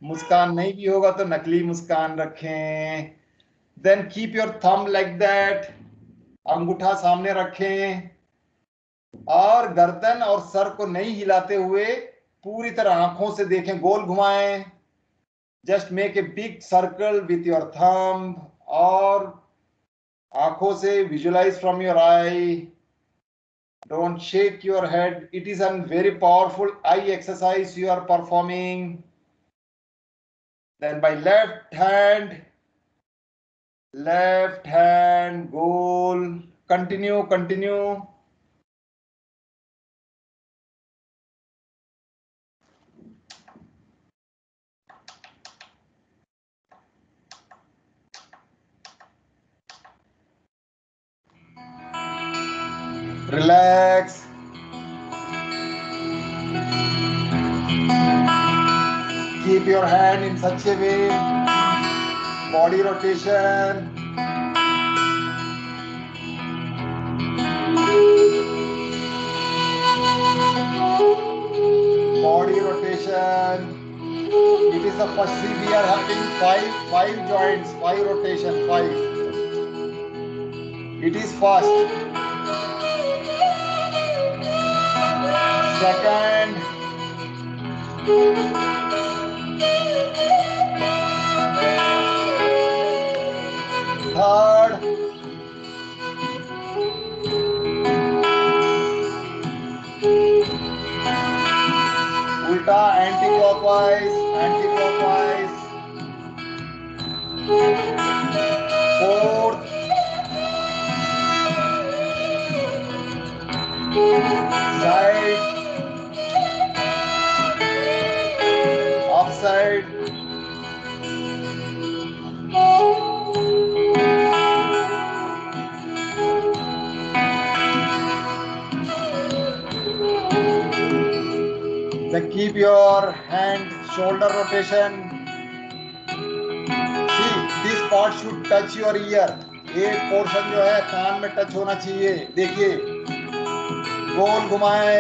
B: मुस्कान नहीं भी होगा तो नकली मुस्कान रखें. Then keep your thumb like that. अंगूठा सामने रखें, और गर्दन और सर को नहीं हिलाते हुए पूरी तरह आंखों से देखें. गोल घुमाएं. Just make a big circle with your thumb, और आंखों से visualize from your eye. Don't shake your head. It is a very powerful eye exercise you are performing. Then by left hand, goal. Continue. Relax. Keep your hand in such a way body rotation. Body rotation. It is the first. See, we are having five joints, 5 rotation, 5. It is fast. Second. Third. Ulta, anti-clockwise, anti-clockwise. Fourth. Side. Offside. Then keep your hand shoulder rotation. See, this part should touch your ear. एक portion जो है कान में touch होना चाहिए. देखिए, गोल घुमाए.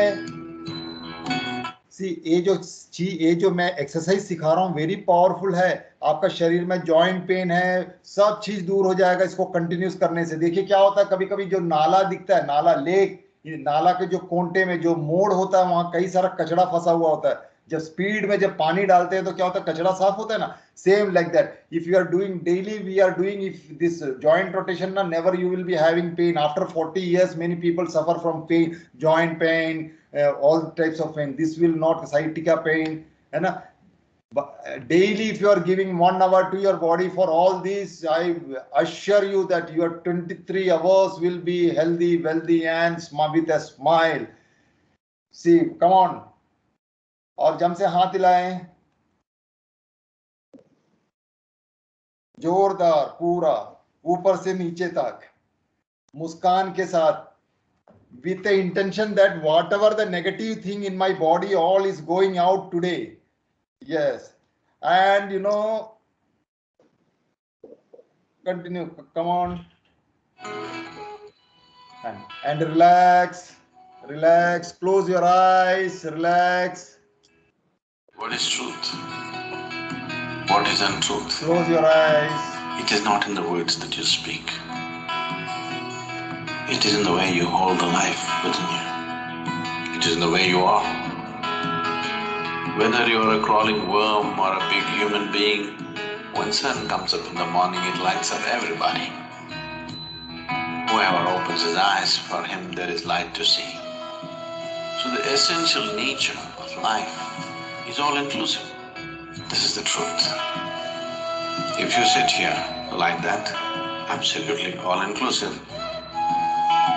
B: सी, ये जो मैं एक्सरसाइज सिखा रहा हूँ वेरी पावरफुल है. आपका शरीर में जॉइंट पेन है, सब चीज दूर हो जाएगा इसको कंटिन्यूस करने से. देखिए क्या होता है, कभी कभी जो नाला दिखता है, नाला लेक, ये नाला के जो कोंटे में जो मोड़ होता है वहां कई सारा कचरा फंसा हुआ होता है. जब स्पीड में जब पानी डालते हैं तो क्या होता है, कचरा साफ होता है ना. Same like that, if you are doing daily, we are doing if this joint rotation ना, never you will be having pain. After 40 years many people suffer from pain, joint pain, all types of pain. This will not, sciatica pain, है ना. Daily if you are giving 1 hour to your body for all these, I assure you that your 23 hours will be healthy, wealthy and with a smile. See, come on. और जम से हाथ हिलाएं, जोरदार, पूरा ऊपर से नीचे तक, मुस्कान के साथ, with the intention that whatever the negative thing in my body, all is going out today. Yes, and you know, continue, come on, and relax, relax, close your eyes, relax.
G: What is truth? What is untruth?
B: Close your eyes.
G: It is not in the words that you speak. It is in the way you hold the life within you. It is in the way you are. Whether you are a crawling worm or a big human being, when sun comes up in the morning, it lights up everybody. Whoever opens his eyes, for him there is light to see. So the essential nature of life is all-inclusive. This is the truth. If you sit here like that, absolutely all-inclusive,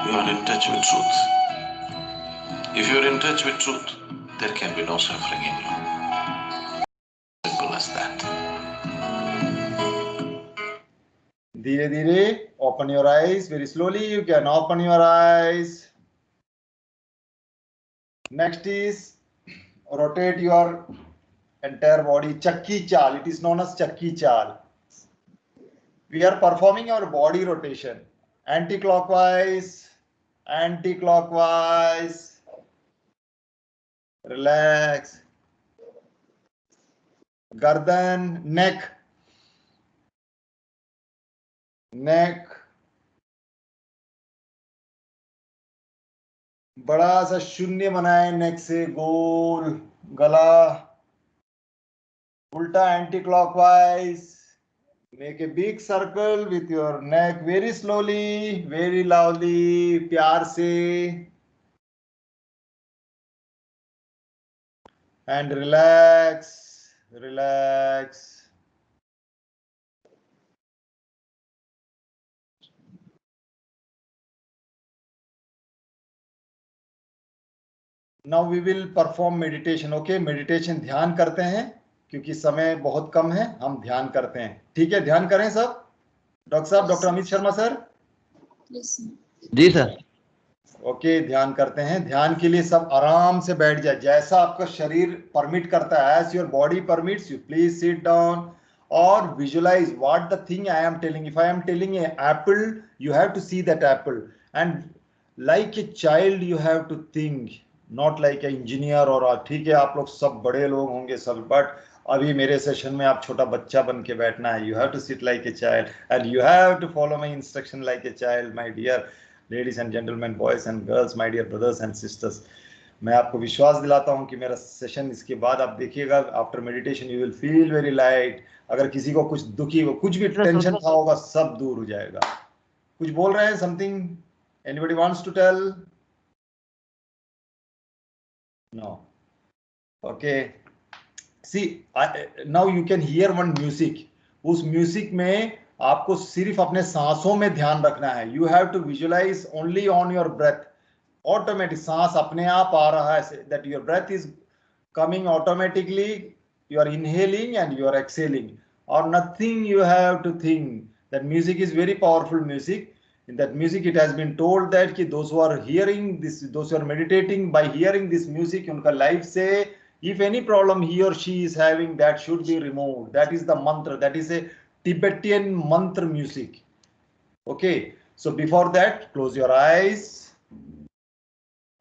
G: you are in touch with truth. If you are in touch with truth, there can be no suffering in you. Simple as that.
B: Dhire dhire, open your eyes very slowly. You can open your eyes. Next is rotate your entire body. Chakki chal. It is known as chakki chal. We are performing our body rotation. Anti-clockwise, anti-clockwise. Relax. Gardan, neck. Neck. बड़ा सा शून्य बनाए नेक से, गोल गला. उल्टा anti clockwise. Make a big circle with your neck very slowly, very loudly, प्यार से. And relax, relax. Now we will perform meditation. Okay, meditation ध्यान करते हैं क्योंकि समय बहुत कम है, हम ध्यान करते हैं. ठीक है, ध्यान करें सब. डॉक्टर साहब, डॉक्टर अमित शर्मा सर.
C: जी सर.
B: ओके, ध्यान करते हैं. ध्यान के लिए सब आराम से बैठ जाए, जैसा आपका शरीर परमिट करता है. As your body permits, you please sit down. or visualize what the thing I am telling. If I am telling an apple, you have to see that apple, and like a child you have to think, not like an engineer or ठीक है आप लोग सब बड़े लोग होंगे सब, but अभी मेरे सेशन में आप छोटा बच्चा बन के बैठना है. You have to sit like a child and you have to follow my instruction like a child, my dear ladies and gentlemen, boys and girls, my dear brothers and sisters. मैं आपको विश्वास दिलाता हूं कि मेरा सेशन इसके बाद आप देखिएगा, after meditation you will feel very light. अगर किसी को कुछ दुखी हो, कुछ भी टेंशन था होगा, सब दूर हो जाएगा. कुछ बोल रहे हैं? Something anybody wants to tell? No. Okay, see now you can hear one music. उस म्यूजिक में आपको सिर्फ अपने सांसों में ध्यान रखना है. You have to visualise only on your breath. Automatic सांस अपने आप आ रहा है, that your breath is coming automatically. You are inhaling and you are exhaling, और nothing you have to think. That music is very powerful music. In that music it has been told that कि those who are hearing this, those who are meditating, by hearing this music, उनका life से if any problem he or she is having, that should be removed. That is the mantra. That is a Tibetan mantra music. Okay, so before that close your eyes.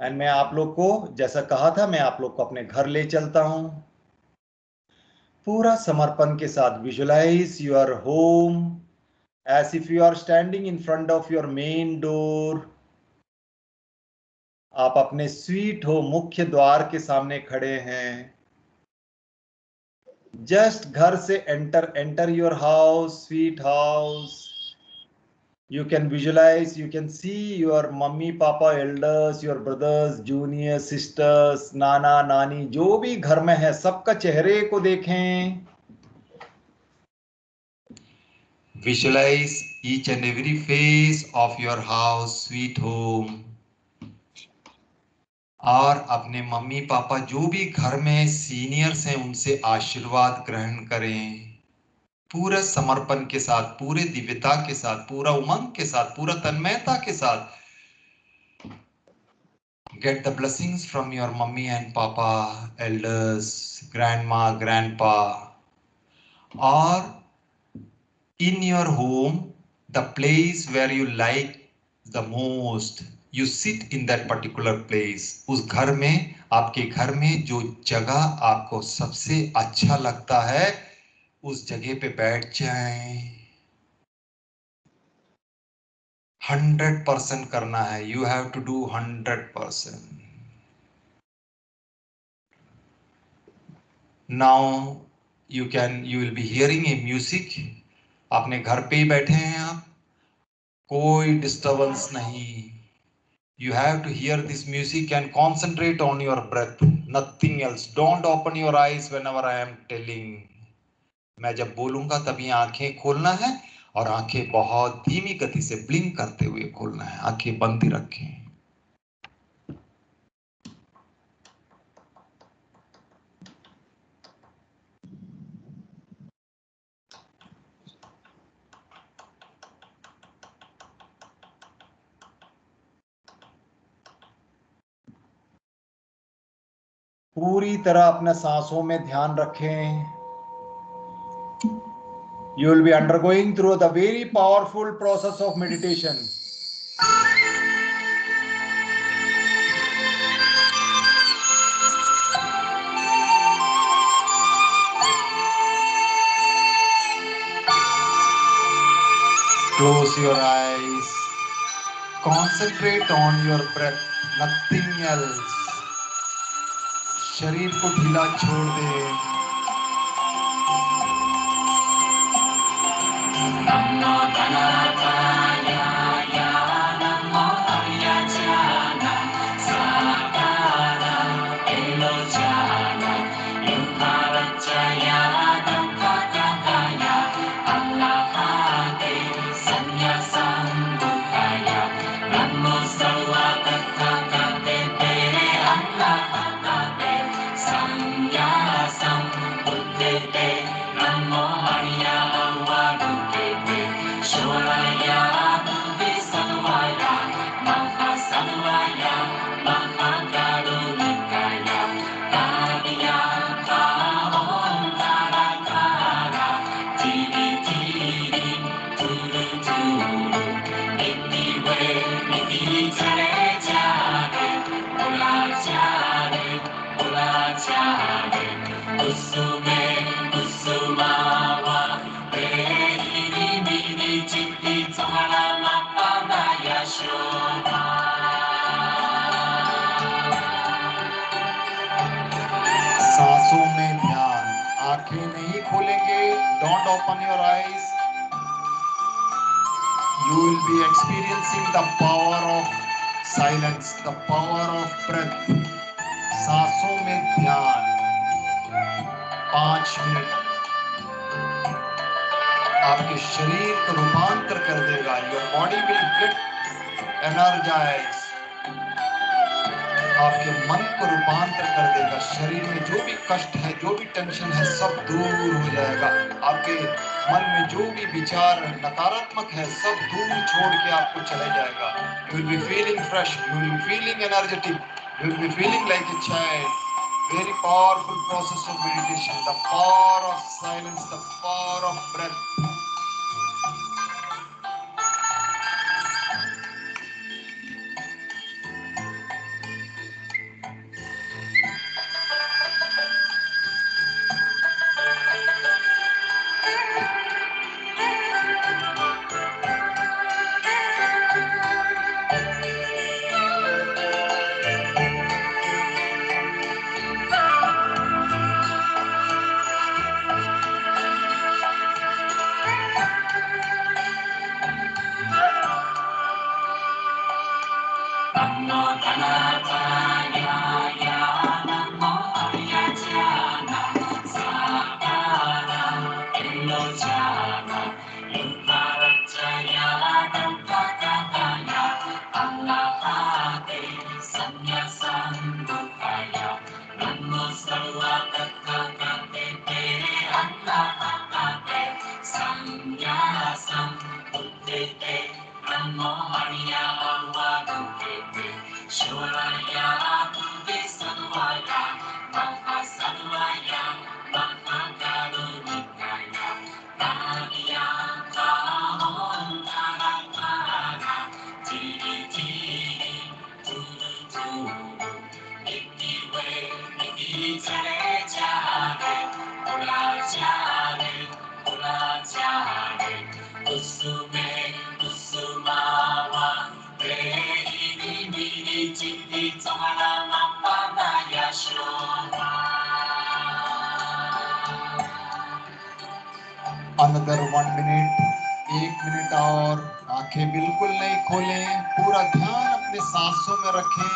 B: And मैं आप लोग को जैसा कहा था, मैं आप लोग को अपने घर ले चलता हूं. पूरा समर्पण के साथ visualize your home as if you are standing in front of your main door. आप अपने स्वीट हो मुख्य द्वार के सामने खड़े हैं. जस्ट घर से enter your house, sweet house. You can visualize, you can see your mummy, papa, elders, your brothers, juniors, sisters, नाना नानी, जो भी घर में है सबका चेहरे को देखें. Visualize each and every face of your house, sweet home. और अपने मम्मी पापा जो भी घर में सीनियर्स हैं उनसे आशीर्वाद ग्रहण करें. पूरे समर्पण के साथ, पूरे दिव्यता के साथ, पूरा उमंग के साथ, पूरा तन्मयता के साथ. Get the blessings from your mummy and papa, elders, grandma, grandpa. Or in your home, the place where you like the most, you sit in that particular place. उस घर में, आपके घर में जो जगह आपको सबसे अच्छा लगता है उस जगह पे बैठ जाएं. 100% करना है. You have to do 100%. Now you will be hearing a music. अपने घर पे ही बैठे हैं आप, कोई डिस्टर्बेंस नहीं. You have to hear this music and concentrate on your breath, nothing else. Don't open your eyes whenever I am telling. मैं जब बोलूंगा तभी आंखें खोलना है, और आंखें बहुत धीमी गति से ब्लिंक करते हुए खोलना है. आंखें बंद ही रखें. पूरी तरह अपने सांसों में ध्यान रखें. You will be undergoing through the very powerful process of meditation. Close your eyes. Concentrate on your breath, nothing else. शरीर को ढीला छोड़ दें. खोलेंगे, don't open your eyes, you will be experiencing the power of silence, the power of breath. सांसों में ध्यान 5 minute आपके शरीर को रूपांतर कर देगा. Your body will get energized. आपके मन को रूपांतर कर देगा. शरीर में जो भी कष्ट है, जो भी टेंशन है, सब दूर हो जाएगा. आपके मन में जो भी विचार नकारात्मक है, सब दूर छोड़ के आपको चले जाएगा. You will be feeling fresh. You will be feeling energetic. You will be feeling like a child. Very powerful process of meditation. The power of silence, the power of breath. Another 1 minute, 1 minute और. आंखें बिल्कुल नहीं खोलें. पूरा ध्यान अपने सांसों में रखें.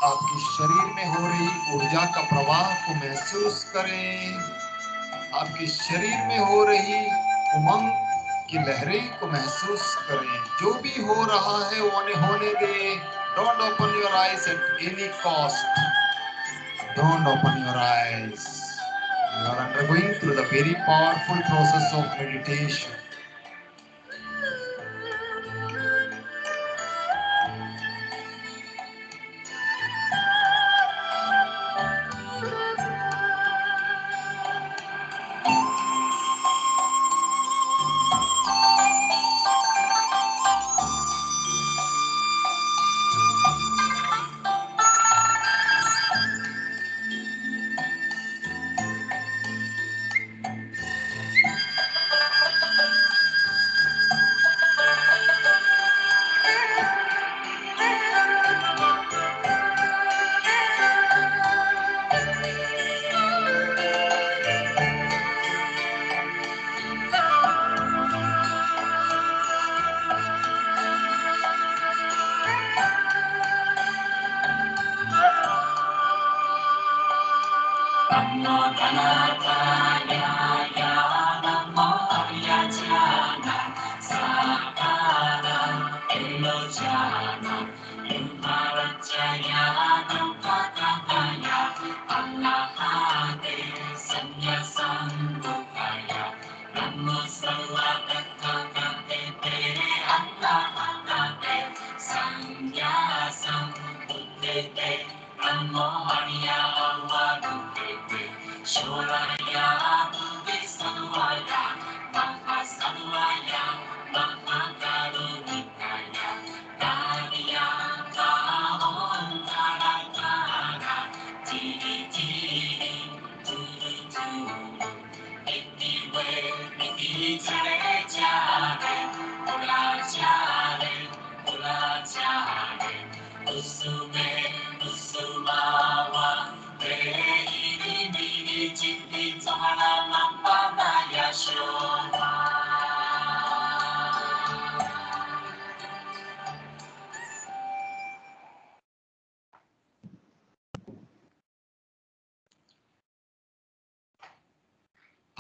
B: आपके शरीर में हो रही ऊर्जा का प्रवाह को महसूस करें. आपके शरीर में हो रही उमंग की लहरें को महसूस करें. जो भी हो रहा है वो होने दे. Don't open your eyes at any cost. Don't open your eyes. You are undergoing through the very powerful process of meditation.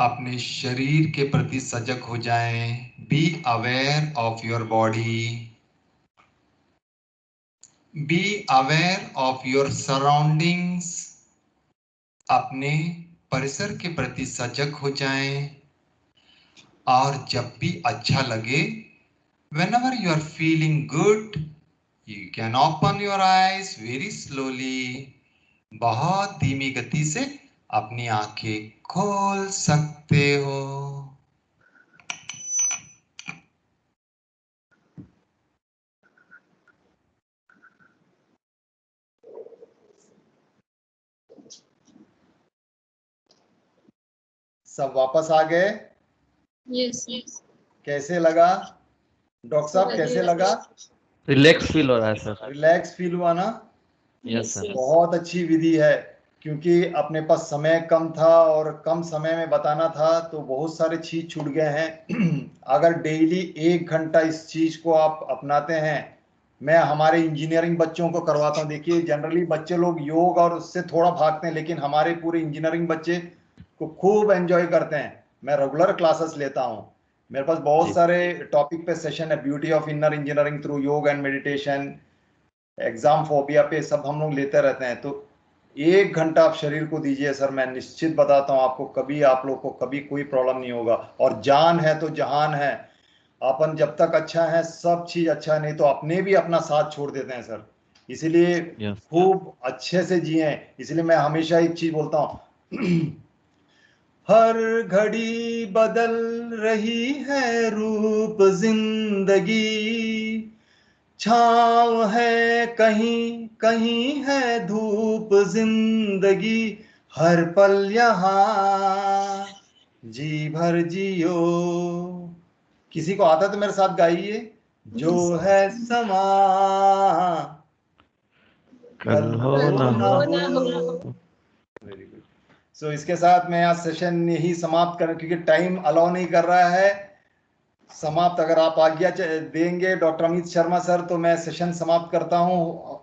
B: अपने शरीर के प्रति सजग हो जाएं। Be aware of your body, be aware of your surroundings. अपने परिसर के प्रति सजग हो जाएं। और जब भी अच्छा लगे, whenever you are feeling good, you can open your eyes very slowly. बहुत धीमी गति से अपनी आंखें खोल सकते हो। सब वापस आ गए?
A: Yes, yes.
B: कैसे लगा डॉक्टर साहब, कैसे लगा?
C: रिलैक्स फील हो रहा है सर।
B: रिलैक्स फील हुआ ना?
C: Yes sir.
B: बहुत अच्छी विधि है, क्योंकि अपने पास समय कम था और कम समय में बताना था, तो बहुत सारे चीज छूट गए हैं। अगर डेली 1 घंटा इस चीज को आप अपनाते हैं, मैं हमारे इंजीनियरिंग बच्चों को करवाता हूँ। देखिए जनरली बच्चे लोग योग और उससे थोड़ा भागते हैं, लेकिन हमारे पूरे इंजीनियरिंग बच्चे को खूब एंजॉय करते हैं। मैं रेगुलर क्लासेस लेता हूँ, मेरे पास बहुत सारे टॉपिक पे सेशन है। Beauty of inner engineering through योग एंड मेडिटेशन, एग्जाम फोबिया पे सब हम लोग लेते रहते हैं। तो 1 घंटा आप शरीर को दीजिए सर, मैं निश्चित बताता हूँ आपको, कभी आप लोग को कभी कोई प्रॉब्लम नहीं होगा। और जान है तो जहान है, अपन जब तक अच्छा है सब चीज अच्छा है, नहीं तो अपने भी अपना साथ छोड़ देते हैं सर। इसीलिए खूब अच्छे से जिए। इसलिए मैं हमेशा एक चीज बोलता हूँ, हर घड़ी बदल रही है रूप जिंदगी, छाँव है कहीं कहीं है धूप जिंदगी, हर पल यहाँ जी भर जियो। किसी को आता तो मेरे साथ गाइए। जो है समा कल हो ना हो। Very good. सो इसके साथ मैं आज सेशन यही समाप्त कर, क्योंकि टाइम अलाउ नहीं कर रहा है समाप्त। अगर आप आज्ञा देंगे डॉक्टर अमित शर्मा सर, तो मैं सेशन समाप्त करता हूँ।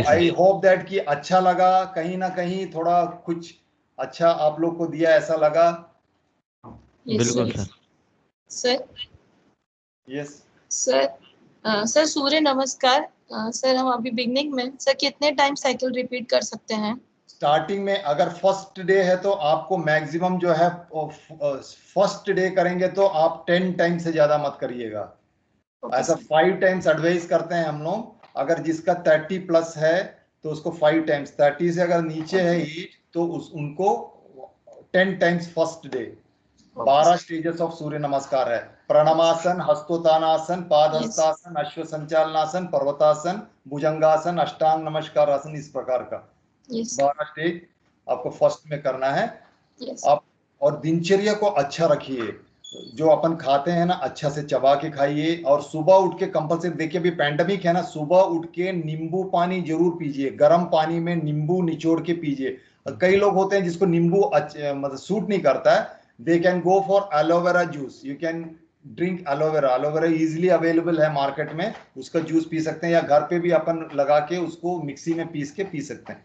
B: आई होप दैट कि अच्छा लगा, कहीं ना कहीं थोड़ा कुछ अच्छा आप लोग को दिया ऐसा लगा।
C: बिल्कुल sir.
A: Sir
B: yes
A: sir, sir surya namaskar. Sir हम अभी बिगनिंग में, सर कितने टाइम साइकिल रिपीट कर सकते हैं?
B: स्टार्टिंग में अगर फर्स्ट डे है तो आपको मैक्सिमम जो है, फर्स्ट डे करेंगे तो आप 10 टाइम से ज्यादा मत करिएगा। ऐसा 5 टाइम्स एडवाइस करते हैं हम लोग। अगर जिसका 30 प्लस है तो उसको 5 टाइम्स, 30 से अगर नीचे है एज तो उनको 10 times first day. 12 stages of surya namaskar है। प्रणमासन, हस्तोत्तानासन, पादहस्तासन, अश्व संचालनासन, पर्वतासन, भुजंगासन, अष्टांग नमस्कार आसन, इस प्रकार का 12 स्टेज आपको फर्स्ट में करना है। आप और दिनचर्या को अच्छा रखिए। जो अपन खाते हैं ना, अच्छा से चबा के खाइए। और सुबह उठ के कंपल्सरी, देखिए अभी पैंडेमिक है ना, सुबह उठ के नींबू पानी जरूर पीजिए। गर्म पानी में नींबू निचोड़ के पीजिए। कई लोग होते हैं जिसको नींबू मतलब सूट नहीं करता है, they can go for aloe vera juice. You can drink aloe vera. Aloe vera easily available है मार्केट में, उसका जूस पी सकते हैं, या घर पे भी अपन लगा के उसको मिक्सी में पीस के पी सकते हैं।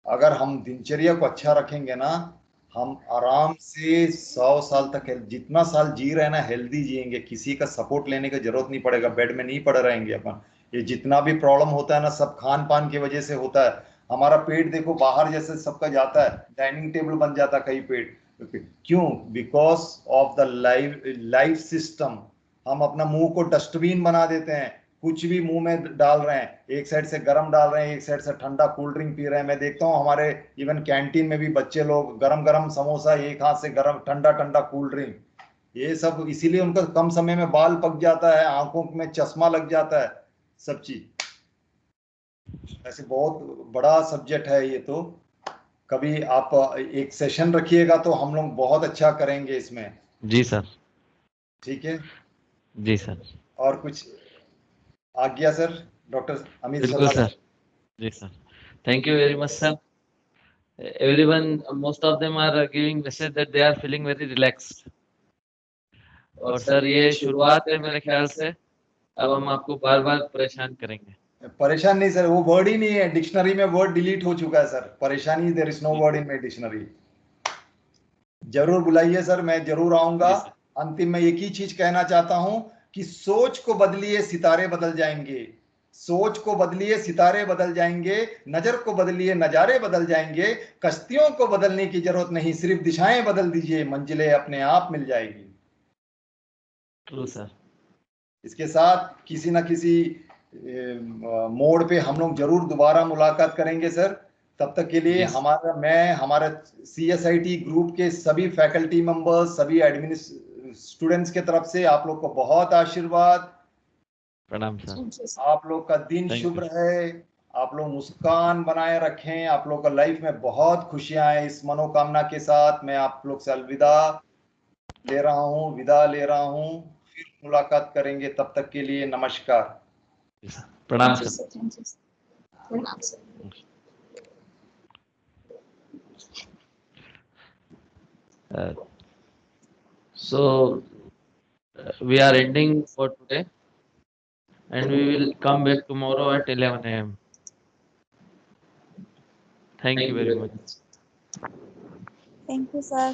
B: अगर हम दिनचर्या को अच्छा रखेंगे ना, हम आराम से 100 साल तक, जितना साल जी रहे हैं ना, हेल्दी जिएंगे। किसी का सपोर्ट लेने की जरूरत नहीं पड़ेगा, बेड में नहीं पड़े रहेंगे अपन। ये जितना भी प्रॉब्लम होता है ना, सब खान पान की वजह से होता है। हमारा पेट देखो बाहर जैसे सबका जाता है, डाइनिंग टेबल बन जाता है कई पेट, क्यों? Because of the life system. हम अपना मुंह को डस्टबिन बना देते हैं, कुछ भी मुंह में डाल रहे हैं, एक साइड से गर्म डाल रहे हैं, एक साइड से ठंडा कोल्ड ड्रिंक पी रहे हैं। मैं देखता हूँ हमारे इवन कैंटीन में भी बच्चे लोग गरम गरम समोसा, एक हाथ से गरम ठंडा ठंडा कोल्ड ड्रिंक, ये सब इसीलिए उनका कम समय में बाल पक जाता है, आंखों में चश्मा लग जाता है, सब चीज। ऐसे बहुत बड़ा सब्जेक्ट है ये। तो कभी आप एक सेशन रखिएगा तो हम लोग बहुत अच्छा करेंगे इसमें।
C: जी सर।
B: ठीक है
C: जी सर।
B: और कुछ आज्ञा सर, डॉक्टर अमित
C: बिल्कुल
B: शर्मा
C: सर। जी sir, thank you very much sir. Everyone, most of them are giving message that they are feeling very relaxed. और सर ये शुरुआत है मेरे ख्याल से, अब हम आपको बार बार परेशान करेंगे।
B: परेशान नहीं सर, वो वर्ड ही नहीं है डिक्शनरी में, वर्ड डिलीट हो चुका है सर। परेशानी, there is no word in my dictionary. जरूर बुलाइए सर, मैं जरूर आऊंगा।
C: जी, सर।
B: अंतिम में एक ही चीज कहना चाहता हूं कि सोच को बदलिए, सितारे बदल जाएंगे। सोच को बदलिए, सितारे बदल जाएंगे। नजर को बदलिए, नजारे बदल जाएंगे। कश्तियों को बदलने की जरूरत नहीं, सिर्फ दिशाएं बदल दीजिए, मंजिलें अपने आप मिल जाएगी।
C: True sir.
B: इसके साथ किसी न किसी मोड़ पे हम लोग जरूर दोबारा मुलाकात करेंगे सर। तब तक के लिए
C: जी, सर।
B: हमारे CSIT ग्रुप के सभी फैकल्टी मेंबर्स, सभी स्टूडेंट्स के तरफ से आप लोग को बहुत आशीर्वाद।
C: प्रणाम सर।
A: Thank you, sir.
B: आप लोग का दिन
C: Thank
B: शुभ
C: you.
B: रहे। आप लोग मुस्कान बनाए रखें। आप लोग का लाइफ में बहुत खुशियां आए। इस मनोकामना के साथ मैं आप लोग से अलविदा ले रहा हूं, विदा ले रहा हूं। फिर मुलाकात करेंगे, तब तक के लिए नमस्कार।
C: जी, सर। प्रणाम
A: Thank you,
C: sir.
A: sir. Thank you, sir. Pranam, sir.
C: So we are ending for today, and we will come back tomorrow at 11 a.m. Thank you very much.
E: Thank you, sir.